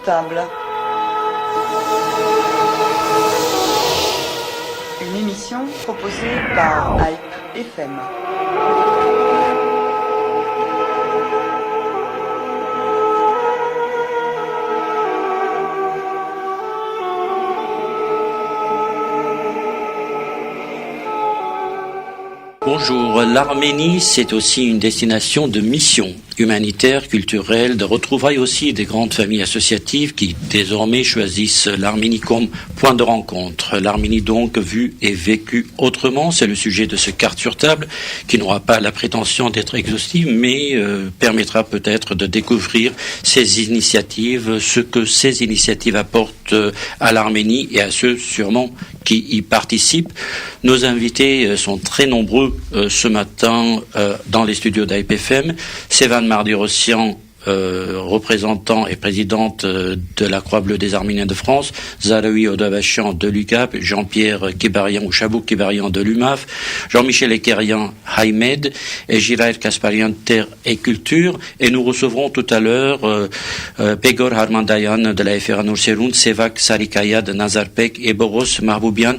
table. Une émission proposée par Hype FM. Bonjour, l'Arménie, c'est aussi une destination de mission humanitaire, culturelle, de retrouvailles aussi des grandes familles associatives qui désormais choisissent l'Arménie comme point de rencontre. L'Arménie donc vue et vécue autrement, c'est le sujet de ce Carte sur table qui n'aura pas la prétention d'être exhaustive, mais permettra peut-être de découvrir ces initiatives, ce que ces initiatives apportent à l'Arménie et à ceux sûrement qui y participent. Nos invités sont très nombreux ce matin dans les studios d'AIPFM. Sévan Mardi-Rossian, représentant et présidente de la Croix-Bleue des Arméniens de France, Zaraoui Odabachian de l'UCAP, Jean-Pierre Kibarian ou Chabouk Kibarian de l'UMAF, Jean-Michel Ekerian Haïmed et Giraël Kasparian Terre et Culture. Et nous recevrons tout à l'heure Pegor Harmandayan de la FRA Nourseroun, Sevak Sarikaya de Nazarpek et Boros Marboubian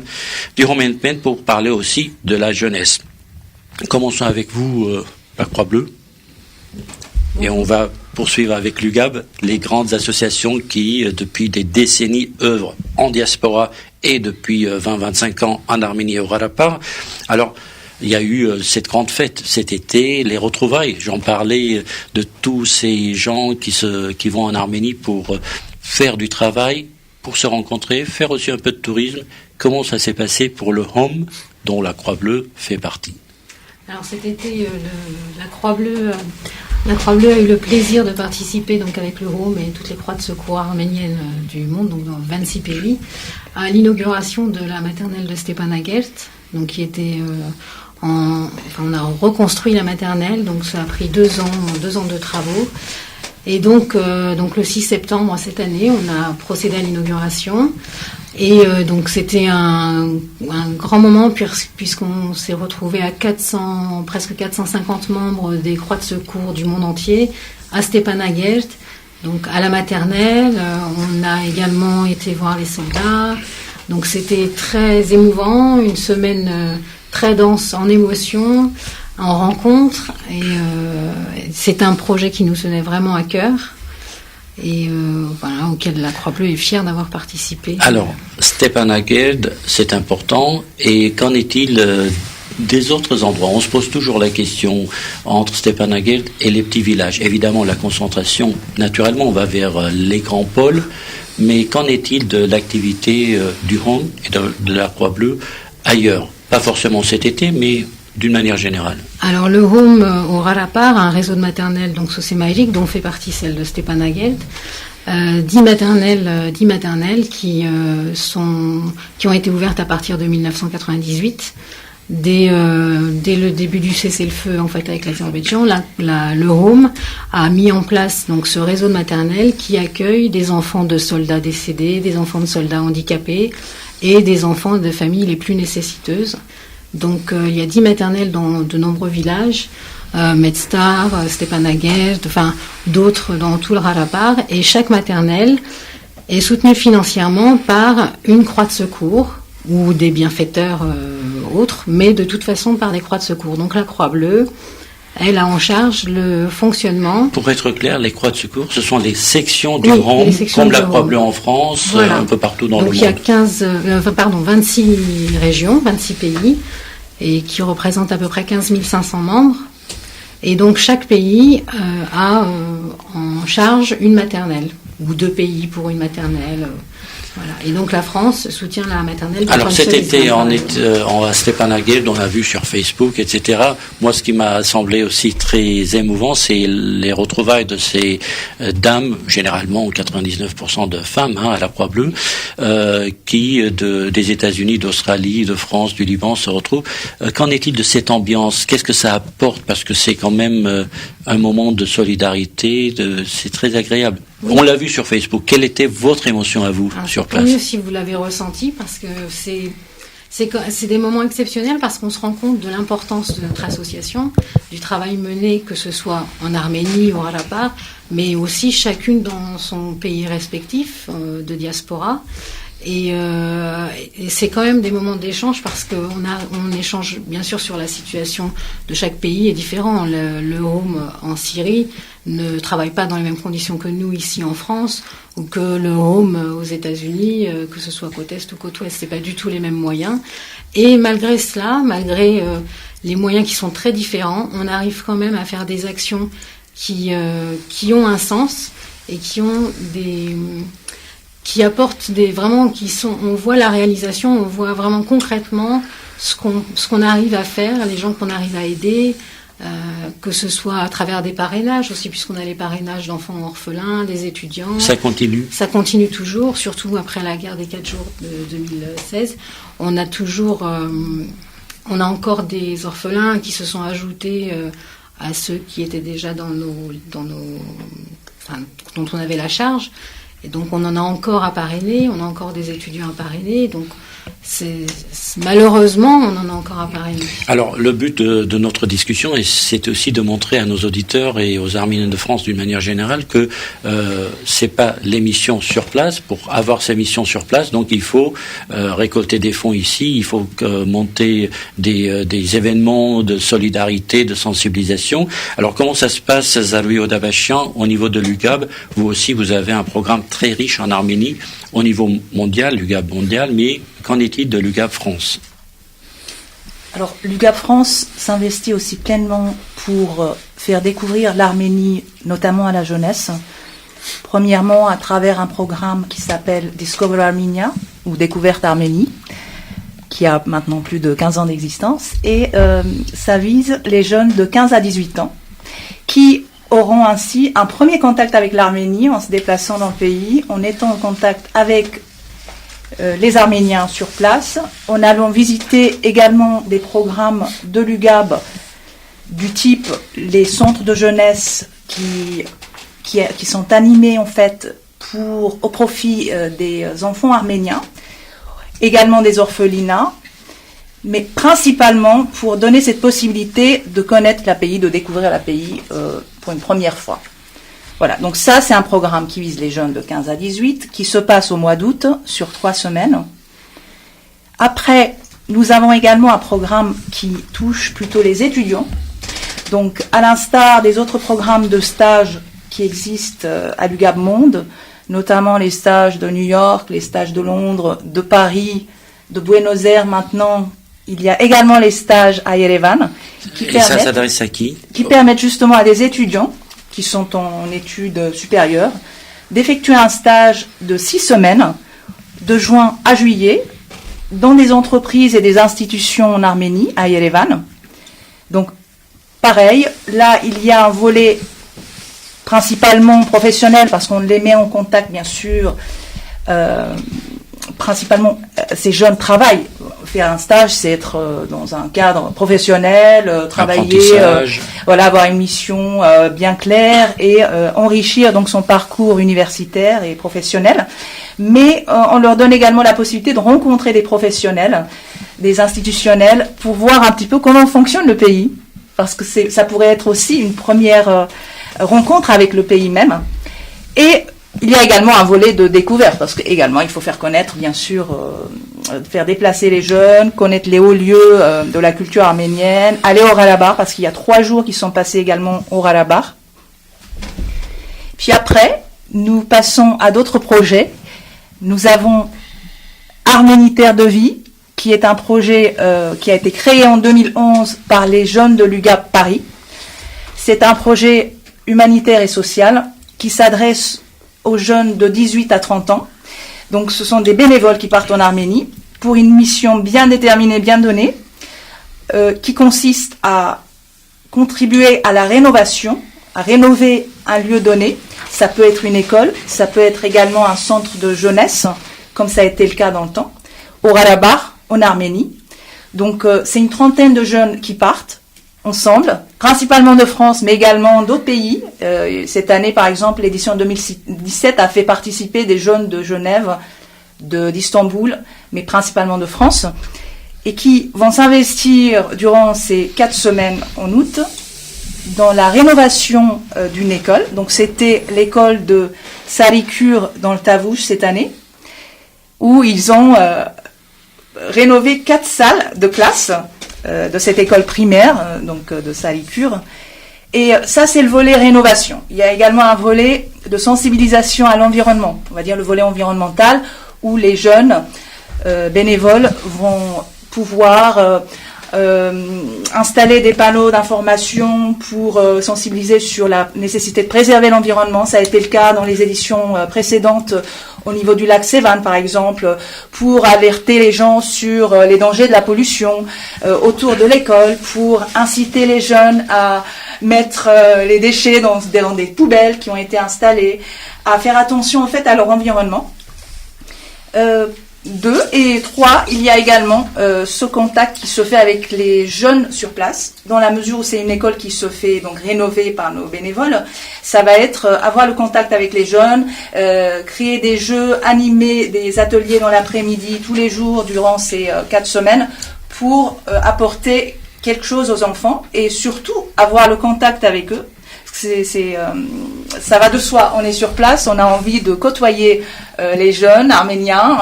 du Homenpen pour parler aussi de la jeunesse. Commençons avec vous, la Croix-Bleue. Et on va poursuivre avec l'UGAB, les grandes associations qui, depuis des décennies, œuvrent en diaspora et depuis 20-25 ans en Arménie et au Karabakh. Alors, il y a eu cette grande fête cet été, les retrouvailles. J'en parlais de tous ces gens qui vont en Arménie pour faire du travail, pour se rencontrer, faire aussi un peu de tourisme. Comment ça s'est passé pour le Home, dont la Croix-Bleue fait partie? Alors cet été, la Croix-Bleue a eu le plaisir de participer donc avec le Home et toutes les croix de secours arméniennes du monde, donc dans 26 pays, à l'inauguration de la maternelle de Stepanakert, donc qui était on a reconstruit la maternelle, donc ça a pris 2 ans de travaux. Et donc le 6 septembre cette année, on a procédé à l'inauguration. Et donc c'était un grand moment puisqu'on s'est retrouvé à presque 450 membres des Croix de Secours du monde entier à Stepanakert, donc à la maternelle. On a également été voir les soldats. Donc c'était très émouvant, une semaine très dense en émotions, en rencontres. Et c'est un projet qui nous tenait vraiment à cœur. Et voilà, auquel la Croix-Bleue est fière d'avoir participé. Alors, Stepanakert, c'est important. Et qu'en est-il des autres endroits? On se pose toujours la question entre Stepanakert et les petits villages. Évidemment, la concentration, naturellement, on va vers les grands pôles. Mais qu'en est-il de l'activité du Home et de la Croix-Bleue ailleurs? Pas forcément cet été, mais d'une manière générale. Alors le Home au Karabakh a un réseau de maternelles donc sociomaïlique dont fait partie celle de Stepanakert. 10 maternelles qui ont été ouvertes à partir de 1998. Dès le début du cessez-le-feu en fait avec l'Azerbaïdjan, le Home a mis en place donc ce réseau de maternelles qui accueille des enfants de soldats décédés, des enfants de soldats handicapés et des enfants de familles les plus nécessiteuses. Donc il y a 10 maternelles dans de nombreux villages, Medstar, Stepanakert, enfin d'autres dans tout le Karabakh, et chaque maternelle est soutenue financièrement par une croix de secours ou des bienfaiteurs autres, mais de toute façon par des croix de secours. Donc la Croix-Bleue, elle a en charge le fonctionnement. Pour être clair, les croix de secours, ce sont les sections du Home, comme la Croix-Bleue en France, voilà. Un peu partout dans donc, le monde. Donc il y a 26 régions, 26 pays, et qui représentent à peu près 15 500 membres. Et donc chaque pays a en charge une maternelle, ou 2 pays pour une maternelle. Voilà. Et donc la France soutient la maternelle. Alors cet été, à Stepanakert, on a vu sur Facebook, etc. Moi, ce qui m'a semblé aussi très émouvant, c'est les retrouvailles de ces dames, généralement 99% de femmes à la Croix-Bleue, qui des États-Unis, d'Australie, de France, du Liban se retrouvent. Qu'en est-il de cette ambiance? Qu'est-ce que ça apporte? Parce que c'est quand même un moment de solidarité, c'est très agréable. Oui. On l'a vu sur Facebook. Quelle était votre émotion à vous sur place? Mieux si vous l'avez ressenti, parce que c'est des moments exceptionnels parce qu'on se rend compte de l'importance de notre association, du travail mené, que ce soit en Arménie ou au Karabakh, mais aussi chacune dans son pays respectif de diaspora. Et c'est quand même des moments d'échange parce qu'on échange bien sûr sur la situation de chaque pays est différent. Le Home en Syrie ne travaille pas dans les mêmes conditions que nous ici en France ou que le Home aux États-Unis, que ce soit côte Est ou côte Ouest, c'est pas du tout les mêmes moyens. Et malgré cela, malgré les moyens qui sont très différents, on arrive quand même à faire des actions qui ont un sens et qui apportent on voit la réalisation, on voit vraiment concrètement ce qu'on arrive à faire, les gens qu'on arrive à aider, que ce soit à travers des parrainages aussi, puisqu'on a les parrainages d'enfants orphelins, des étudiants. Ça continue. Ça continue toujours, surtout après la guerre des 4 jours de 2016. On a encore des orphelins qui se sont ajoutés à ceux qui étaient déjà dont on avait la charge. Et donc on en a encore à parrainer, on a encore des étudiants à parrainer, donc malheureusement on en a encore à parrainer. Alors le but de notre discussion, c'est aussi de montrer à nos auditeurs et aux Arméniens de France d'une manière générale que c'est pas les missions sur place. Pour avoir ces missions sur place, donc il faut récolter des fonds ici, il faut monter des événements de solidarité, de sensibilisation. Alors comment ça se passe, Zaroui Odabashian, au niveau de l'UGAB? Vous aussi, vous avez un programme très riche en Arménie au niveau mondial, l'UGAB mondial, mais qu'en est-il de l'UGAB France? Alors, l'UGAB France s'investit aussi pleinement pour faire découvrir l'Arménie, notamment à la jeunesse. Premièrement, à travers un programme qui s'appelle Discover Armenia, ou Découverte Arménie, qui a maintenant plus de 15 ans d'existence. Et ça vise les jeunes de 15 à 18 ans, qui auront ainsi un premier contact avec l'Arménie en se déplaçant dans le pays, en étant en contact avec les Arméniens sur place, en allant visiter également des programmes de l'UGAB du type les centres de jeunesse qui sont animés en fait au profit des enfants arméniens, également des orphelinats, mais principalement pour donner cette possibilité de connaître le pays, de découvrir le pays pour une première fois. Voilà, donc ça c'est un programme qui vise les jeunes de 15 à 18, qui se passe au mois d'août sur 3 semaines. Après, nous avons également un programme qui touche plutôt les étudiants. Donc à l'instar des autres programmes de stage qui existent à l'UGAB Monde, notamment les stages de New York, les stages de Londres, de Paris, de Buenos Aires maintenant, il y a également les stages à Yerevan ça s'adresse à qui? Qui permettent justement à des étudiants qui sont en études supérieures d'effectuer un stage de 6 semaines, de juin à juillet, dans des entreprises et des institutions en Arménie, à Yerevan. Donc, pareil, là, il y a un volet principalement professionnel, parce qu'on les met en contact, bien sûr, principalement, ces jeunes travaillent. Faire un stage, c'est être dans un cadre professionnel, travailler, avoir une mission bien claire et enrichir donc son parcours universitaire et professionnel. Mais on leur donne également la possibilité de rencontrer des professionnels, des institutionnels, pour voir un petit peu comment fonctionne le pays, parce que ça pourrait être aussi une première rencontre avec le pays même. Et il y a également un volet de découverte, parce qu'également il faut faire connaître, bien sûr, faire déplacer les jeunes, connaître les hauts lieux de la culture arménienne, aller au Karabakh, parce qu'il y a 3 jours qui sont passés également au Karabakh. Puis après, nous passons à d'autres projets. Nous avons Arménie Terre de Vie, qui est un projet qui a été créé en 2011 par les jeunes de l'UGAB Paris. C'est un projet humanitaire et social qui s'adresse aux jeunes de 18 à 30 ans. Donc ce sont des bénévoles qui partent en Arménie pour une mission bien déterminée, bien donnée, qui consiste à contribuer à la rénovation, à rénover un lieu donné. Ça peut être une école, ça peut être également un centre de jeunesse, comme ça a été le cas dans le temps, au Karabakh, en Arménie. Donc c'est une trentaine de jeunes qui partent ensemble, principalement de France, mais également d'autres pays. Cette année, par exemple, l'édition 2017 a fait participer des jeunes de Genève, d'Istanbul, mais principalement de France. et qui vont s'investir durant ces 4 semaines en août dans la rénovation d'une école. Donc c'était l'école de Saricure dans le Tavouche cette année, où ils ont rénové 4 salles de classe de cette école primaire, donc de Saricure. Et ça, c'est le volet rénovation. Il y a également un volet de sensibilisation à l'environnement, on va dire le volet environnemental, où les jeunes bénévoles vont pouvoir installer des panneaux d'information pour sensibiliser sur la nécessité de préserver l'environnement. Ça a été le cas dans les éditions précédentes au niveau du lac Sévan, par exemple, pour alerter les gens sur les dangers de la pollution autour de l'école, pour inciter les jeunes à mettre les déchets dans des poubelles qui ont été installées, à faire attention en fait à leur environnement. 2 et 3, il y a également ce contact qui se fait avec les jeunes sur place, dans la mesure où c'est une école qui se fait donc rénover par nos bénévoles. Ça va être avoir le contact avec les jeunes, créer des jeux, animer des ateliers dans l'après-midi tous les jours durant ces 4 semaines pour apporter quelque chose aux enfants et surtout avoir le contact avec eux. Ça va de soi, on est sur place, on a envie de côtoyer les jeunes arméniens,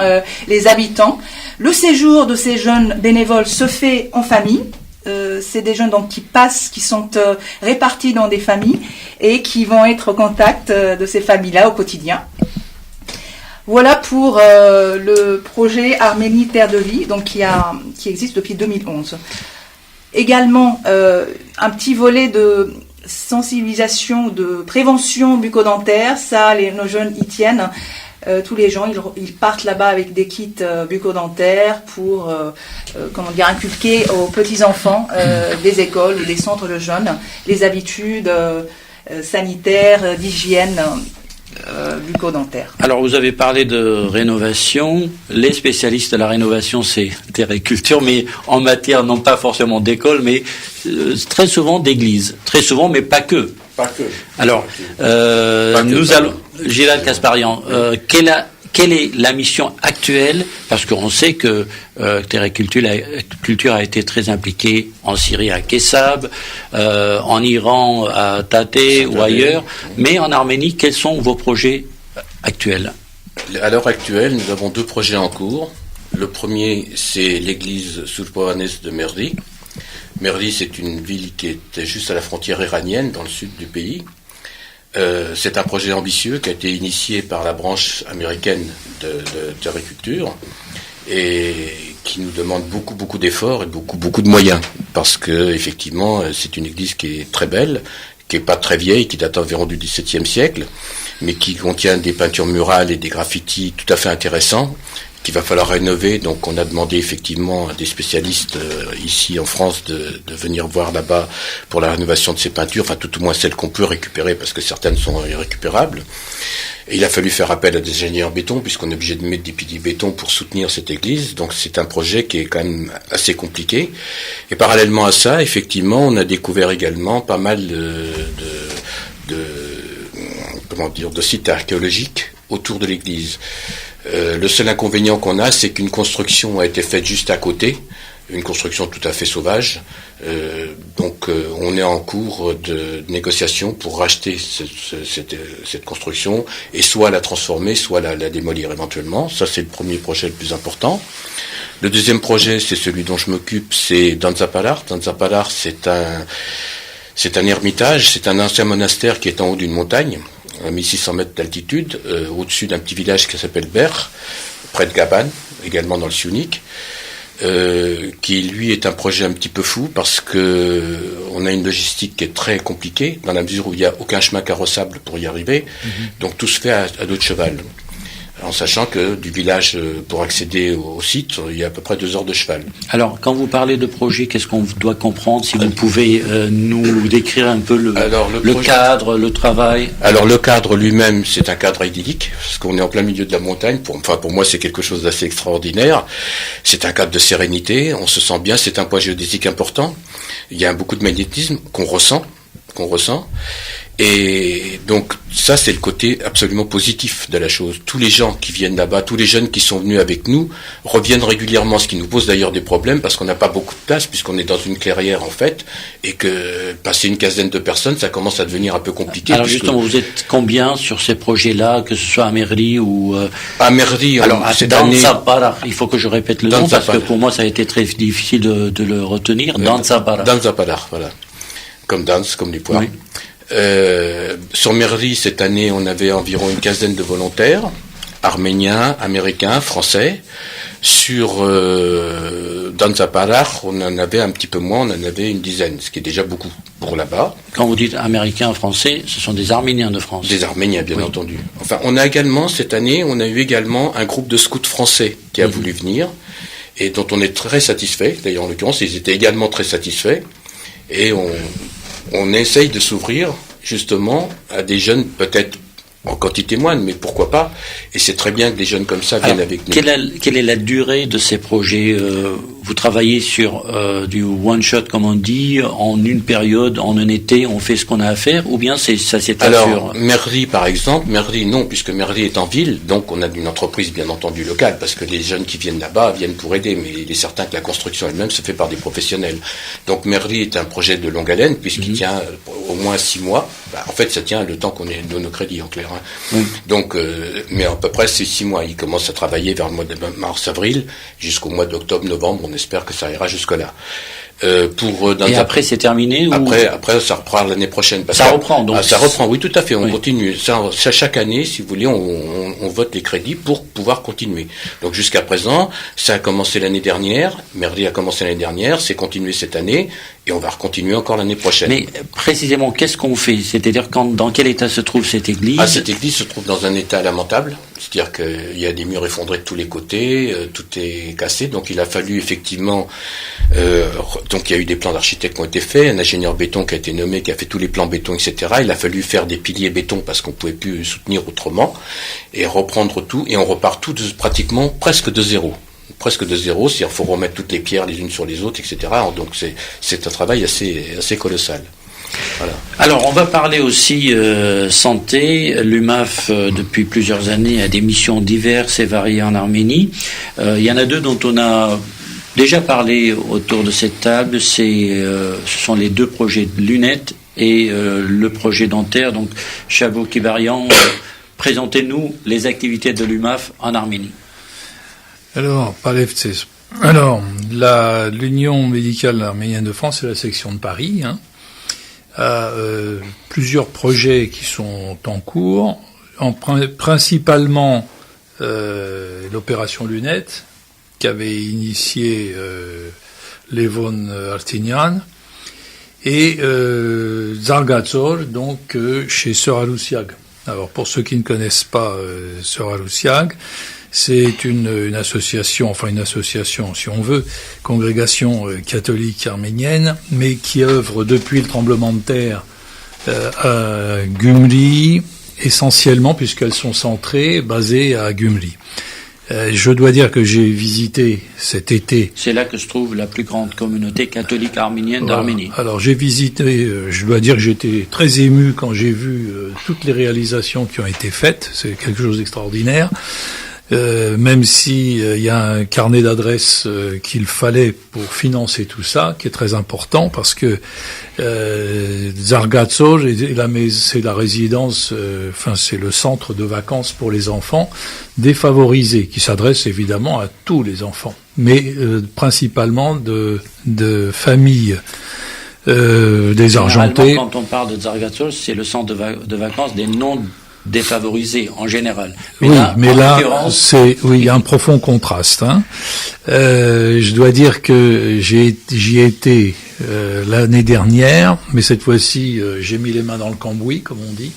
les habitants. Le séjour de ces jeunes bénévoles se fait en famille. C'est des jeunes donc qui sont répartis dans des familles et qui vont être au contact de ces familles-là au quotidien. Voilà pour le projet Arménie Terre de Vie, donc qui existe depuis 2011. Également, un petit volet de sensibilisation, de prévention bucco-dentaire. Ça, nos jeunes y tiennent. Tous les gens, ils partent là-bas avec des kits bucco-dentaires pour inculquer aux petits-enfants des écoles ou des centres de jeunes les habitudes sanitaires, d'hygiène bucco-dentaire. Alors, vous avez parlé de rénovation. Les spécialistes de la rénovation, c'est Terre et Culture, mais en matière, non pas forcément d'école, mais très souvent d'église. Très souvent, mais pas que. Pas que. Alors, nous allons... Gilad Kasparian, quelle est la mission actuelle? Parce qu'on sait que Terre et Culture a été très impliquée en Syrie à Kessab, en Iran à Tate ou ailleurs, mais en Arménie, quels sont vos projets actuels? À l'heure actuelle, nous avons 2 projets en cours. Le premier, c'est l'église Surpovanès de Merdi. Merdi, c'est une ville qui est juste à la frontière iranienne, dans le sud du pays. C'est un projet ambitieux qui a été initié par la branche américaine de Terre et Culture et qui nous demande beaucoup d'efforts et beaucoup de moyens, parce que effectivement c'est une église qui est très belle, qui est pas très vieille, qui date environ du XVIIe siècle, mais qui contient des peintures murales et des graffitis tout à fait intéressants qu'il va falloir rénover. Donc on a demandé effectivement à des spécialistes ici en France de venir voir là-bas pour la rénovation de ces peintures, enfin tout au moins celles qu'on peut récupérer, parce que certaines sont irrécupérables. Et il a fallu faire appel à des ingénieurs béton, puisqu'on est obligé de mettre des piliers béton pour soutenir cette église. Donc c'est un projet qui est quand même assez compliqué. Et parallèlement à ça, effectivement, on a découvert également pas mal de sites archéologiques autour de l'église. Le seul inconvénient qu'on a, c'est qu'une construction a été faite juste à côté, une construction tout à fait sauvage. Donc on est en cours de négociation pour racheter cette construction et soit la transformer, soit la démolir éventuellement. Ça, c'est le premier projet le plus important. Le deuxième projet, c'est celui dont je m'occupe, c'est Danzapalar. Danzapalar, c'est un ermitage, c'est un ancien monastère qui est en haut d'une montagne, à 1600 mètres d'altitude, au-dessus d'un petit village qui s'appelle Ber, près de Gaban, également dans le Siounik, qui lui est un projet un petit peu fou parce que on a une logistique qui est très compliquée, dans la mesure où il n'y a aucun chemin carrossable pour y arriver, donc tout se fait à dos de cheval. En sachant que du village, pour accéder au site, il y a à peu près 2 heures de cheval. Alors, quand vous parlez de projet, qu'est-ce qu'on doit comprendre? Si vous pouvez nous décrire un peu le cadre, le travail. Alors, le cadre lui-même, c'est un cadre idyllique, parce qu'on est en plein milieu de la montagne. Pour moi, c'est quelque chose d'assez extraordinaire. C'est un cadre de sérénité, on se sent bien, c'est un poids géodésique important. Il y a beaucoup de magnétisme qu'on ressent. Et donc ça, c'est le côté absolument positif de la chose. Tous les gens qui viennent là-bas, tous les jeunes qui sont venus avec nous, reviennent régulièrement, ce qui nous pose d'ailleurs des problèmes, parce qu'on n'a pas beaucoup de place, puisqu'on est dans une clairière en fait, et que passer une quinzaine de personnes, ça commence à devenir un peu compliqué. Alors justement, vous êtes combien sur ces projets-là, que ce soit à Merli ou... À Merli, alors cette année... Danza-Para. Il faut que je répète le nom, parce que pour moi, ça a été très difficile de le retenir. Danza-Para. Danza-Para, voilà. Comme danse, comme les poires. Oui. Sur Merli, cette année, on avait environ une quinzaine de volontaires, arméniens, américains, français. Sur Danza-Para, on en avait un petit peu moins, on en avait une dizaine, ce qui est déjà beaucoup pour là-bas. Quand vous dites américains, français, ce sont des Arméniens de France. Des Arméniens, bien entendu. Enfin, on a également, cette année, on a eu également un groupe de scouts français qui a voulu venir, et dont on est très satisfait. D'ailleurs, en l'occurrence, ils étaient également très satisfaits. Et on essaye de s'ouvrir justement à des jeunes, peut-être en quantité moindre, mais pourquoi pas. Et c'est très bien que des jeunes comme ça viennent avec nous. Quelle est la durée de ces projets? Vous travaillez sur du one-shot, comme on dit, en une période, en un été, on fait ce qu'on a à faire, ou bien ça s'étale sur... Alors, Merli, par exemple, Merli, non, puisque Merli est en ville, donc on a une entreprise, bien entendu, locale, parce que les jeunes qui viennent là-bas viennent pour aider, mais il est certain que la construction elle-même se fait par des professionnels. Donc Merli est un projet de longue haleine, puisqu'il tient au moins 6 mois. En fait, ça tient le temps qu'on ait nos crédits, en clair. Donc, mais à peu près c'est 6 mois. Il commence à travailler vers le mois de mars-avril, jusqu'au mois d'octobre-novembre. On espère que ça ira jusque-là. Et après c'est terminé ou... Après ça reprend l'année prochaine. Ça reprend donc. Ça reprend, oui, tout à fait. On continue. Ça, chaque année, si vous voulez, on vote les crédits pour pouvoir continuer. Donc jusqu'à présent, ça a commencé l'année dernière. Merli a commencé l'année dernière, c'est continué cette année, et on va recontinuer encore l'année prochaine. Mais précisément, qu'est-ce qu'on fait? C'est-à-dire dans quel état se trouve cette église? Cette église se trouve dans un état lamentable. C'est-à-dire qu'il y a des murs effondrés de tous les côtés, tout est cassé. Donc il a fallu effectivement... donc il y a eu des plans d'architectes qui ont été faits, un ingénieur béton qui a été nommé, qui a fait tous les plans béton, etc. Il a fallu faire des piliers béton parce qu'on ne pouvait plus soutenir autrement, et reprendre tout, et on repart tout pratiquement presque de zéro. Presque de zéro, c'est-à-dire qu'il faut remettre toutes les pierres les unes sur les autres, etc. Donc c'est un travail assez colossal. Voilà. Alors, on va parler aussi santé. L'UMAF, depuis plusieurs années, a des missions diverses et variées en Arménie. Il y en a deux dont on a déjà parlé autour de cette table. Ce sont les deux projets de lunettes et le projet dentaire. Donc, Chavo Kibarian, présentez-nous les activités de l'UMAF en Arménie. Alors, l'Union médicale arménienne de France, c'est la section de Paris, a plusieurs projets qui sont en cours, principalement l'opération Lunette, qu'avait initié Levon Artinian, et Zargatsor, donc chez Sœur Alousiag. Alors, pour ceux qui ne connaissent pas Sœur Alousiag, c'est une association, si on veut, congrégation catholique arménienne, mais qui œuvre depuis le tremblement de terre à Gümri, essentiellement, puisqu'elles sont basées à Gümri. Je dois dire que j'ai visité cet été... C'est là que se trouve la plus grande communauté catholique arménienne d'Arménie. Alors j'ai visité, je dois dire que j'étais très ému quand j'ai vu toutes les réalisations qui ont été faites, c'est quelque chose d'extraordinaire. Même si y a un carnet d'adresses qu'il fallait pour financer tout ça, qui est très important, parce que Zargatsor, c'est la résidence, c'est le centre de vacances pour les enfants défavorisés, qui s'adresse évidemment à tous les enfants, mais principalement de familles désargentées. Quand on parle de Zargatsor, c'est le centre de vacances des non défavorisés en général. Mais il y a un profond contraste. Je dois dire que j'y ai été l'année dernière, mais cette fois-ci j'ai mis les mains dans le cambouis, comme on dit,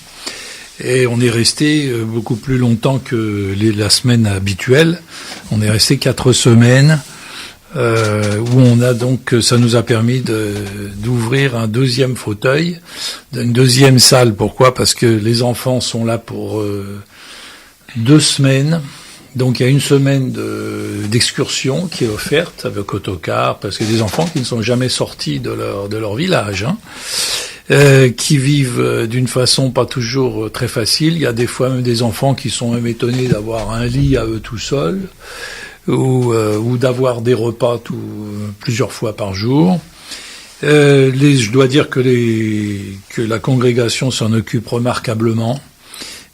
et on est resté beaucoup plus longtemps que la semaine habituelle. On est resté 4 semaines. Où on a donc, ça nous a permis d'ouvrir un deuxième fauteuil, une deuxième salle. Pourquoi? Parce que les enfants sont là pour 2 semaines. Donc il y a une semaine d'excursion qui est offerte avec autocar, parce que des enfants qui ne sont jamais sortis de leur village. qui vivent d'une façon pas toujours très facile. Il y a des fois même des enfants qui sont même étonnés d'avoir un lit à eux tout seuls, ou d'avoir des repas plusieurs fois par jour. Je dois dire que la congrégation s'en occupe remarquablement.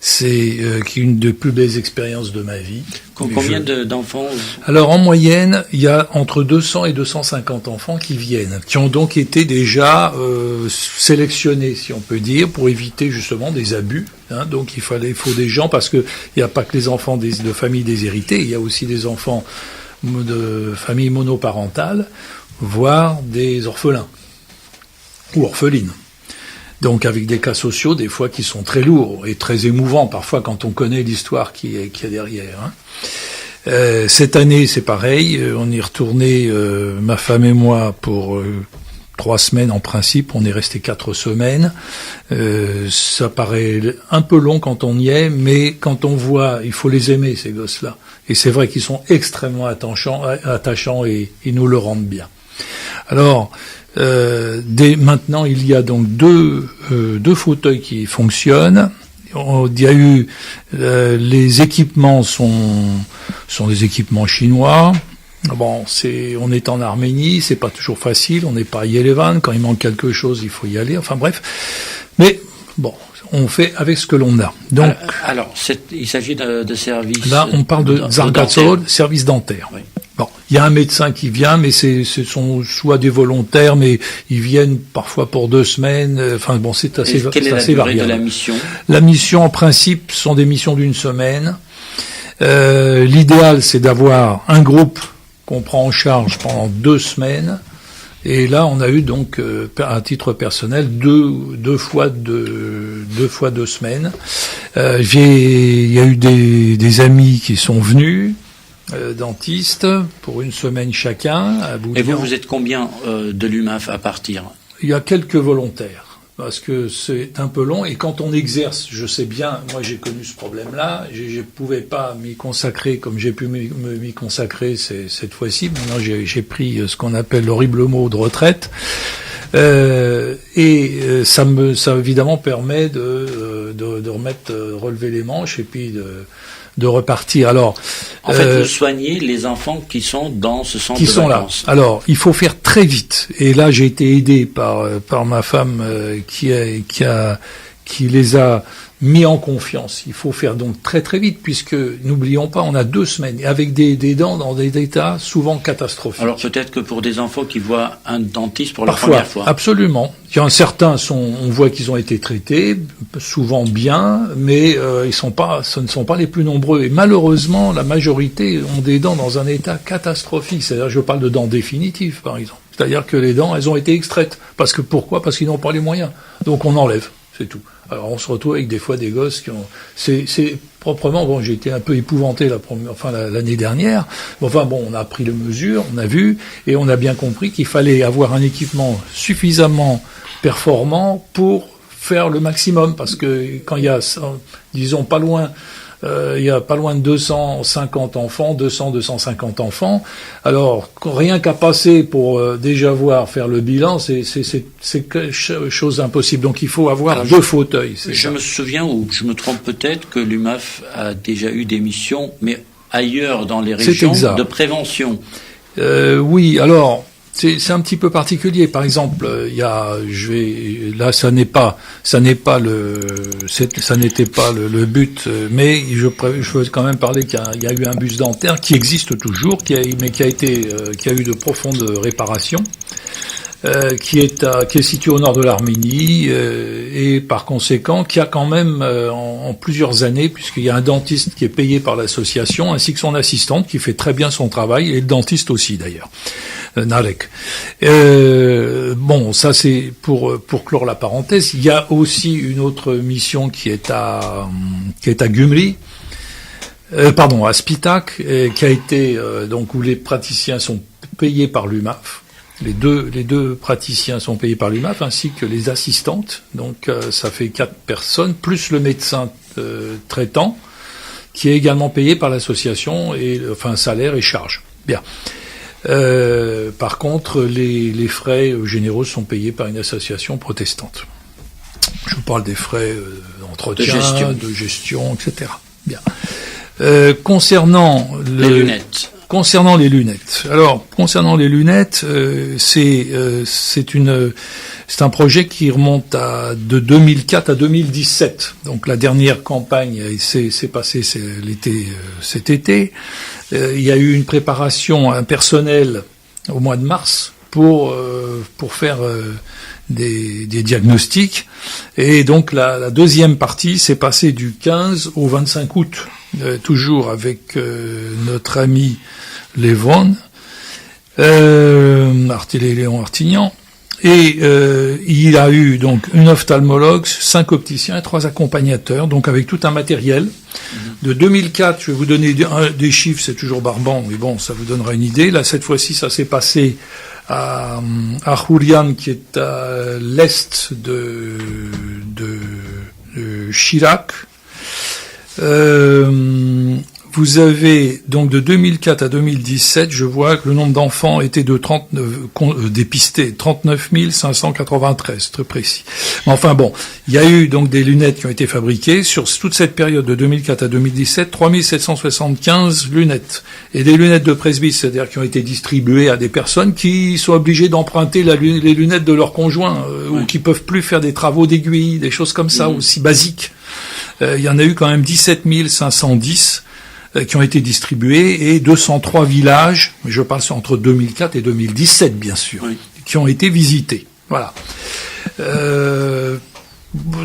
C'est une des plus belles expériences de ma vie. Combien d'enfants? Alors en moyenne, il y a entre 200 et 250 enfants qui viennent, qui ont donc été déjà sélectionnés, si on peut dire, pour éviter justement des abus. Donc il faut des gens, parce que il n'y a pas que les enfants de familles déshéritées, il y a aussi des enfants de familles monoparentales, voire des orphelins ou orphelines. Donc avec des cas sociaux, des fois, qui sont très lourds et très émouvants, parfois, quand on connaît l'histoire qui est derrière. Cette année, c'est pareil, on est retourné, ma femme et moi, pour 3 semaines en principe, on est resté 4 semaines. Ça paraît un peu long quand on y est, mais quand on voit, il faut les aimer, ces gosses-là. Et c'est vrai qu'ils sont extrêmement attachants et ils nous le rendent bien. Alors, dès maintenant, il y a donc deux fauteuils qui fonctionnent. Il y a eu les équipements sont des équipements chinois. Bon, on est en Arménie, c'est pas toujours facile, on n'est pas à Yerevan, quand il manque quelque chose, il faut y aller. Enfin bref, mais bon, on fait avec ce que l'on a. Donc, alors il s'agit de services. Là, on parle de Zargatsol, service dentaire. Oui. Bon, il y a un médecin qui vient, mais ce sont soit des volontaires, mais ils viennent parfois pour 2 semaines. Enfin bon, c'est assez variable. Quelle est la durée de la mission? La mission, en principe, sont des missions d'1 semaine. L'idéal, c'est d'avoir un groupe qu'on prend en charge pendant 2 semaines. Et là, on a eu donc, à titre personnel, deux fois 2 semaines. Il y a eu des amis qui sont venus. Dentistes pour 1 semaine chacun. Et vous êtes combien de l'UMAF à partir? Il y a quelques volontaires, parce que c'est un peu long, et quand on exerce, je sais bien, moi j'ai connu ce problème-là, je pouvais pas m'y consacrer comme j'ai pu m'y consacrer cette fois-ci. Maintenant j'ai pris ce qu'on appelle l'horrible mot de retraite. Ça évidemment permet de relever les manches et puis de repartir. Alors, en fait, vous soignez les enfants qui sont dans ce centre de vacances. Là. Alors, il faut faire très vite. Et là, j'ai été aidé par ma femme qui les a mis en confiance. Il faut faire donc très très vite, puisque n'oublions pas, on a 2 semaines avec des dents dans des états souvent catastrophiques. Alors peut-être que pour des enfants qui voient un dentiste pour la première fois. Absolument. Il y en a certains on voit qu'ils ont été traités souvent bien, mais ce ne sont pas les plus nombreux. Et malheureusement, la majorité ont des dents dans un état catastrophique. C'est-à-dire, je parle de dents définitives, par exemple. C'est-à-dire que les dents, elles ont été extraites. Pourquoi? Parce qu'ils n'ont pas les moyens. Donc on enlève. C'est tout. Alors on se retrouve avec des fois des gosses qui ont... C'est proprement... Bon, j'ai été un peu épouvanté l'année dernière. Enfin bon, on a pris les mesures, on a vu, et on a bien compris qu'il fallait avoir un équipement suffisamment performant pour faire le maximum. Parce que quand il y a, disons, il y a pas loin de 250 enfants, 250 enfants. Alors, rien qu'à passer pour déjà faire le bilan, c'est chose impossible. Donc, il faut avoir 2 fauteuils. Je me souviens, ou je me trompe peut-être, que l'UMAF a déjà eu des missions, mais ailleurs dans les régions, de prévention. Oui, alors... C'est un petit peu particulier. Par exemple, ça n'était pas le but, mais je veux quand même parler qu'il y a eu un bus dentaire qui existe toujours, qui a eu de profondes réparations, qui est situé au nord de l'Arménie, et par conséquent, qui a quand même, en plusieurs années, puisqu'il y a un dentiste qui est payé par l'association, ainsi que son assistante, qui fait très bien son travail, et le dentiste aussi, d'ailleurs. Narek. Bon, ça c'est pour clore la parenthèse. Il y a aussi une autre mission qui est à Gümri, à Spitak, qui a été donc où les praticiens sont payés par l'UMAF. Les deux praticiens sont payés par l'UMAF, ainsi que les assistantes. Donc ça fait 4 personnes, plus le médecin traitant, qui est également payé par l'association, salaire et charge. Bien. Par contre, les frais généraux sont payés par une association protestante. parle des frais d'entretien, de gestion, etc. Bien. Concernant les lunettes. Concernant les lunettes. Alors, concernant les lunettes, c'est un projet qui remonte de 2004 à 2017. Donc, la dernière campagne s'est passée cet été. Il y a eu une préparation, un personnel au mois de mars pour faire des diagnostics. Et donc, la deuxième partie s'est passée du 15 au 25 août. Toujours avec notre ami Léon Artignan, et il a eu donc une ophtalmologue, 5 opticiens et 3 accompagnateurs, donc avec tout un matériel. De 2004, je vais vous donner des chiffres, c'est toujours barbant, mais bon, ça vous donnera une idée. Là, cette fois-ci, ça s'est passé à Hourian, qui est à l'est de Chirac. Vous avez donc de 2004 à 2017, je vois que le nombre d'enfants était de 39 dépistés, 39 593, très précis. Mais enfin bon, il y a eu donc des lunettes qui ont été fabriquées sur toute cette période de 2004 à 2017, 3775 lunettes, et des lunettes de presbyte, c'est-à-dire qui ont été distribuées à des personnes qui sont obligées d'emprunter les lunettes de leur conjoint, ou qui peuvent plus faire des travaux d'aiguille, des choses comme ça aussi basiques. Il y en a eu quand même 17 510 qui ont été distribués, et 203 villages, mais je parle entre 2004 et 2017 bien sûr, qui ont été visités. Voilà.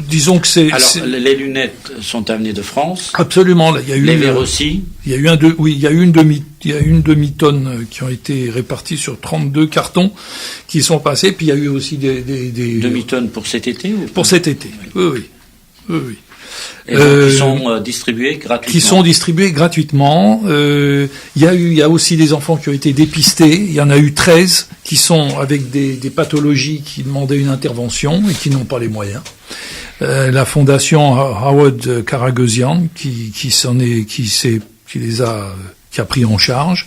Disons que c'est... Alors, les lunettes sont amenées de France. Absolument. Il y a eu les verres aussi. Il y a eu une demi-tonne qui ont été réparties sur 32 cartons qui sont passés, puis il y a eu aussi des demi-tonnes pour cet été ou pour cet été. Oui. Et donc, qui sont distribués gratuitement. Qui sont distribués gratuitement. Il y a aussi des enfants qui ont été dépistés. Il y en a eu 13 qui sont avec des pathologies qui demandaient une intervention et qui n'ont pas les moyens. La fondation Howard Karagosian qui a pris en charge.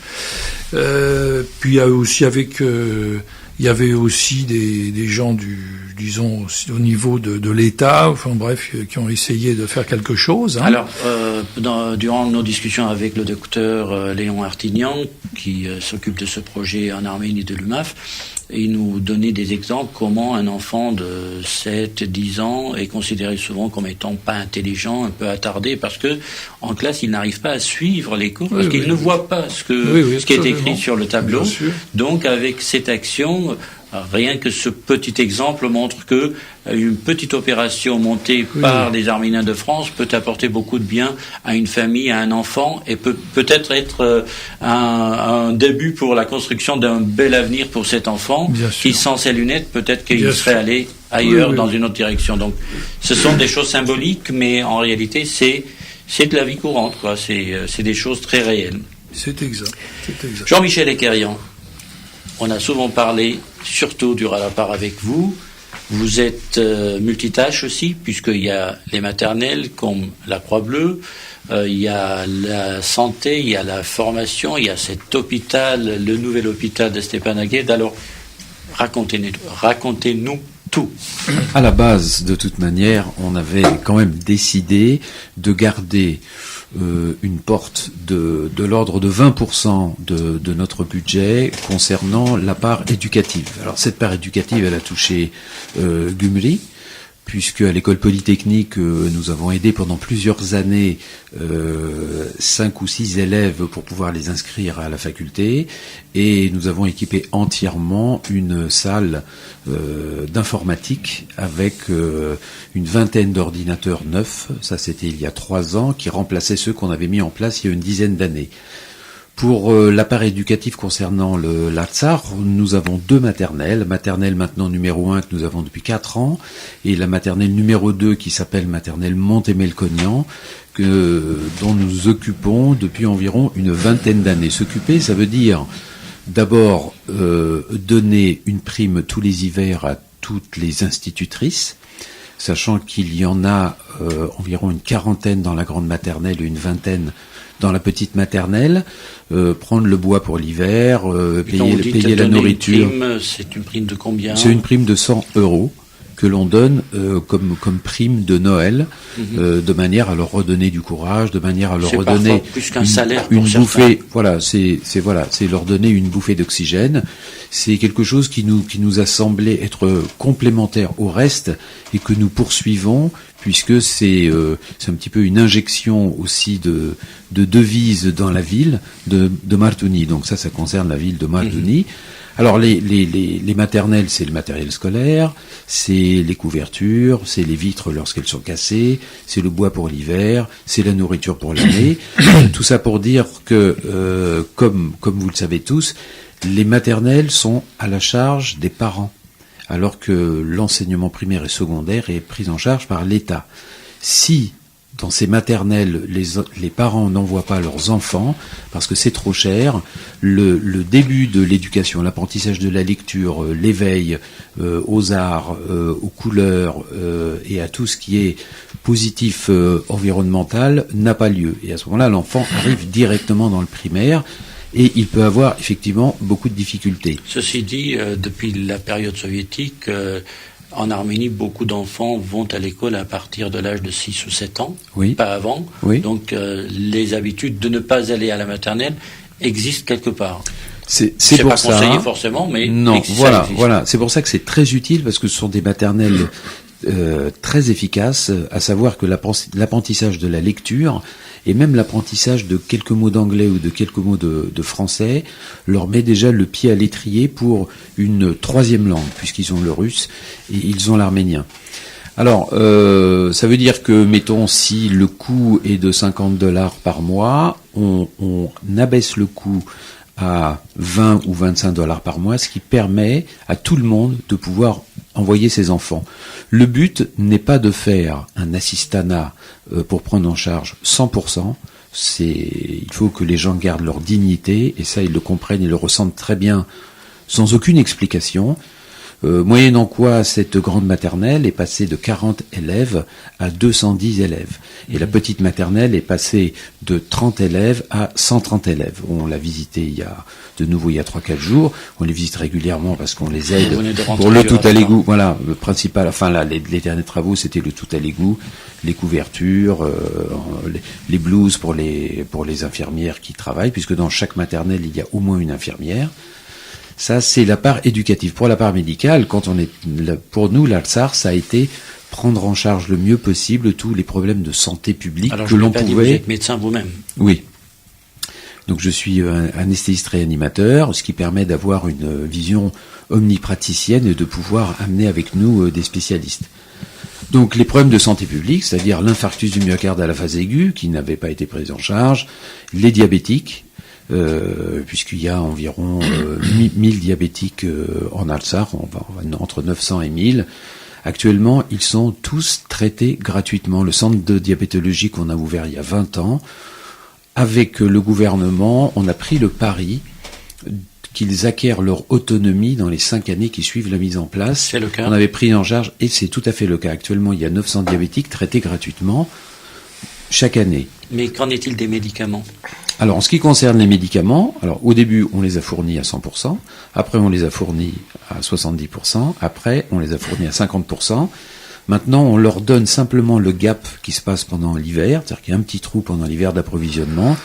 Puis il y a aussi il y avait aussi des gens disons au niveau de l'État, enfin bref, qui ont essayé de faire quelque chose. Alors, durant nos discussions avec le docteur Léon Artignan, qui s'occupe de ce projet en Arménie de l'UMAF, il nous donnait des exemples comment un enfant de 7-10 ans est considéré souvent comme étant pas intelligent, un peu attardé, parce que en classe, il n'arrive pas à suivre les cours, parce qu'il ne voit pas ce qui est écrit sur le tableau. Donc, avec cette action, rien que ce petit exemple montre que une petite opération montée par les Arméniens de France peut apporter beaucoup de bien à une famille, à un enfant, et peut-être être un début pour la construction d'un bel avenir pour cet enfant qui, sans ses lunettes, peut-être qu'il serait allé ailleurs dans une autre direction. Donc, ce sont des choses symboliques, mais en réalité, c'est de la vie courante, quoi. C'est des choses très réelles. C'est exact. Jean-Michel Ekerian, on a souvent parlé, surtout durant la part avec vous. Vous êtes multitâche aussi, puisqu'il y a les maternelles comme la Croix-Bleue, il y a la santé, il y a la formation, il y a cet hôpital, le nouvel hôpital de Stepanakert. Alors, racontez-nous tout. À la base, de toute manière, on avait quand même décidé de garder une porte de l'ordre de 20% de notre budget concernant la part éducative. Alors cette part éducative, elle a touché Gümri, puisque à l'école polytechnique, nous avons aidé pendant plusieurs années 5 ou 6 élèves pour pouvoir les inscrire à la faculté, et nous avons équipé entièrement une salle d'informatique avec une vingtaine d'ordinateurs neufs. Ça, c'était il y a 3 ans, qui remplaçaient ceux qu'on avait mis en place il y a une dizaine d'années. Pour la part éducative concernant l'Artsar, nous avons 2 maternelles. Maternelle maintenant numéro 1 que nous avons depuis 4 ans, et la maternelle numéro 2 qui s'appelle maternelle Montémelconian, dont nous occupons depuis environ une vingtaine d'années. S'occuper, ça veut dire d'abord donner une prime tous les hivers à toutes les institutrices, sachant qu'il y en a environ une quarantaine dans la grande maternelle et une vingtaine dans la petite maternelle, prendre le bois pour l'hiver, payer la nourriture. C'est une prime de combien ? C'est une prime de 100 €. que l'on donne comme prime de Noël, de manière à leur redonner du courage, de manière à leur redonner plus qu'un salaire une pour bouffée. Voilà, c'est leur donner une bouffée d'oxygène. C'est quelque chose qui nous a semblé être complémentaire au reste et que nous poursuivons, puisque c'est un petit peu une injection aussi de devises dans la ville de Martuni. Donc ça concerne la ville de Martuni. Alors les maternelles, c'est le matériel scolaire, c'est les couvertures, c'est les vitres lorsqu'elles sont cassées, c'est le bois pour l'hiver, c'est la nourriture pour l'année. Tout ça pour dire que, comme vous le savez tous, les maternelles sont à la charge des parents, alors que l'enseignement primaire et secondaire est pris en charge par l'État. Si dans ces maternelles, les parents n'envoient pas leurs enfants parce que c'est trop cher, le début de l'éducation, l'apprentissage de la lecture, l'éveil aux arts, aux couleurs et à tout ce qui est positif environnemental n'a pas lieu. Et à ce moment-là, l'enfant arrive directement dans le primaire et il peut avoir effectivement beaucoup de difficultés. Ceci dit, depuis la période soviétique, en Arménie, beaucoup d'enfants vont à l'école à partir de l'âge de 6 ou 7 ans, oui. Pas avant. Oui. Donc les habitudes de ne pas aller à la maternelle existent quelque part. C'est pour pour ça. Pas conseillé forcément, mais non, ça existe. Voilà. C'est pour ça que c'est très utile parce que ce sont des maternelles très efficaces, à savoir que l'apprentissage de la lecture et même l'apprentissage de quelques mots d'anglais ou de quelques mots de français leur met déjà le pied à l'étrier pour une troisième langue, puisqu'ils ont le russe et ils ont l'arménien. Alors, ça veut dire que, mettons, si le coût est de $50 par mois, on abaisse le coût à 20 ou $25 par mois, ce qui permet à tout le monde de pouvoir envoyer ses enfants. Le but n'est pas de faire un assistanat pour prendre en charge 100%. Il faut que les gens gardent leur dignité, et ça ils le comprennent, ils le ressentent très bien, sans aucune explication. Moyennant quoi, cette grande maternelle est passée de 40 élèves à 210 élèves. Et la petite maternelle est passée de 30 élèves à 130 élèves. On l'a visité il y a 3-4 jours. On les visite régulièrement parce qu'on les aide pour le tout à l'égout. Voilà, le principal, les derniers travaux, c'était le tout à l'égout, les couvertures, les blouses pour les infirmières qui travaillent, puisque dans chaque maternelle, il y a au moins une infirmière. Ça, c'est la part éducative. Pour la part médicale, pour nous, l'Artsakh, ça a été prendre en charge le mieux possible tous les problèmes de santé publique. Alors, que l'on pouvait. Vous êtes médecin vous-même. Oui. Donc, je suis anesthésiste réanimateur, ce qui permet d'avoir une vision omnipraticienne et de pouvoir amener avec nous des spécialistes. Donc, les problèmes de santé publique, c'est-à-dire l'infarctus du myocarde à la phase aiguë, qui n'avait pas été pris en charge, les diabétiques, puisqu'il y a environ 1000 diabétiques en Artsakh, entre 900 et 1000. Actuellement, ils sont tous traités gratuitement. Le centre de diabétologie qu'on a ouvert il y a 20 ans, avec le gouvernement, on a pris le pari qu'ils acquièrent leur autonomie dans les 5 années qui suivent la mise en place. C'est le cas. On avait pris en charge, et c'est tout à fait le cas. Actuellement, il y a 900 diabétiques traités gratuitement chaque année. Mais qu'en est-il des médicaments ? Alors, en ce qui concerne les médicaments, au début, on les a fournis à 100%, après on les a fournis à 70%, après on les a fournis à 50%. Maintenant, on leur donne simplement le gap qui se passe pendant l'hiver, c'est-à-dire qu'il y a un petit trou pendant l'hiver d'approvisionnement,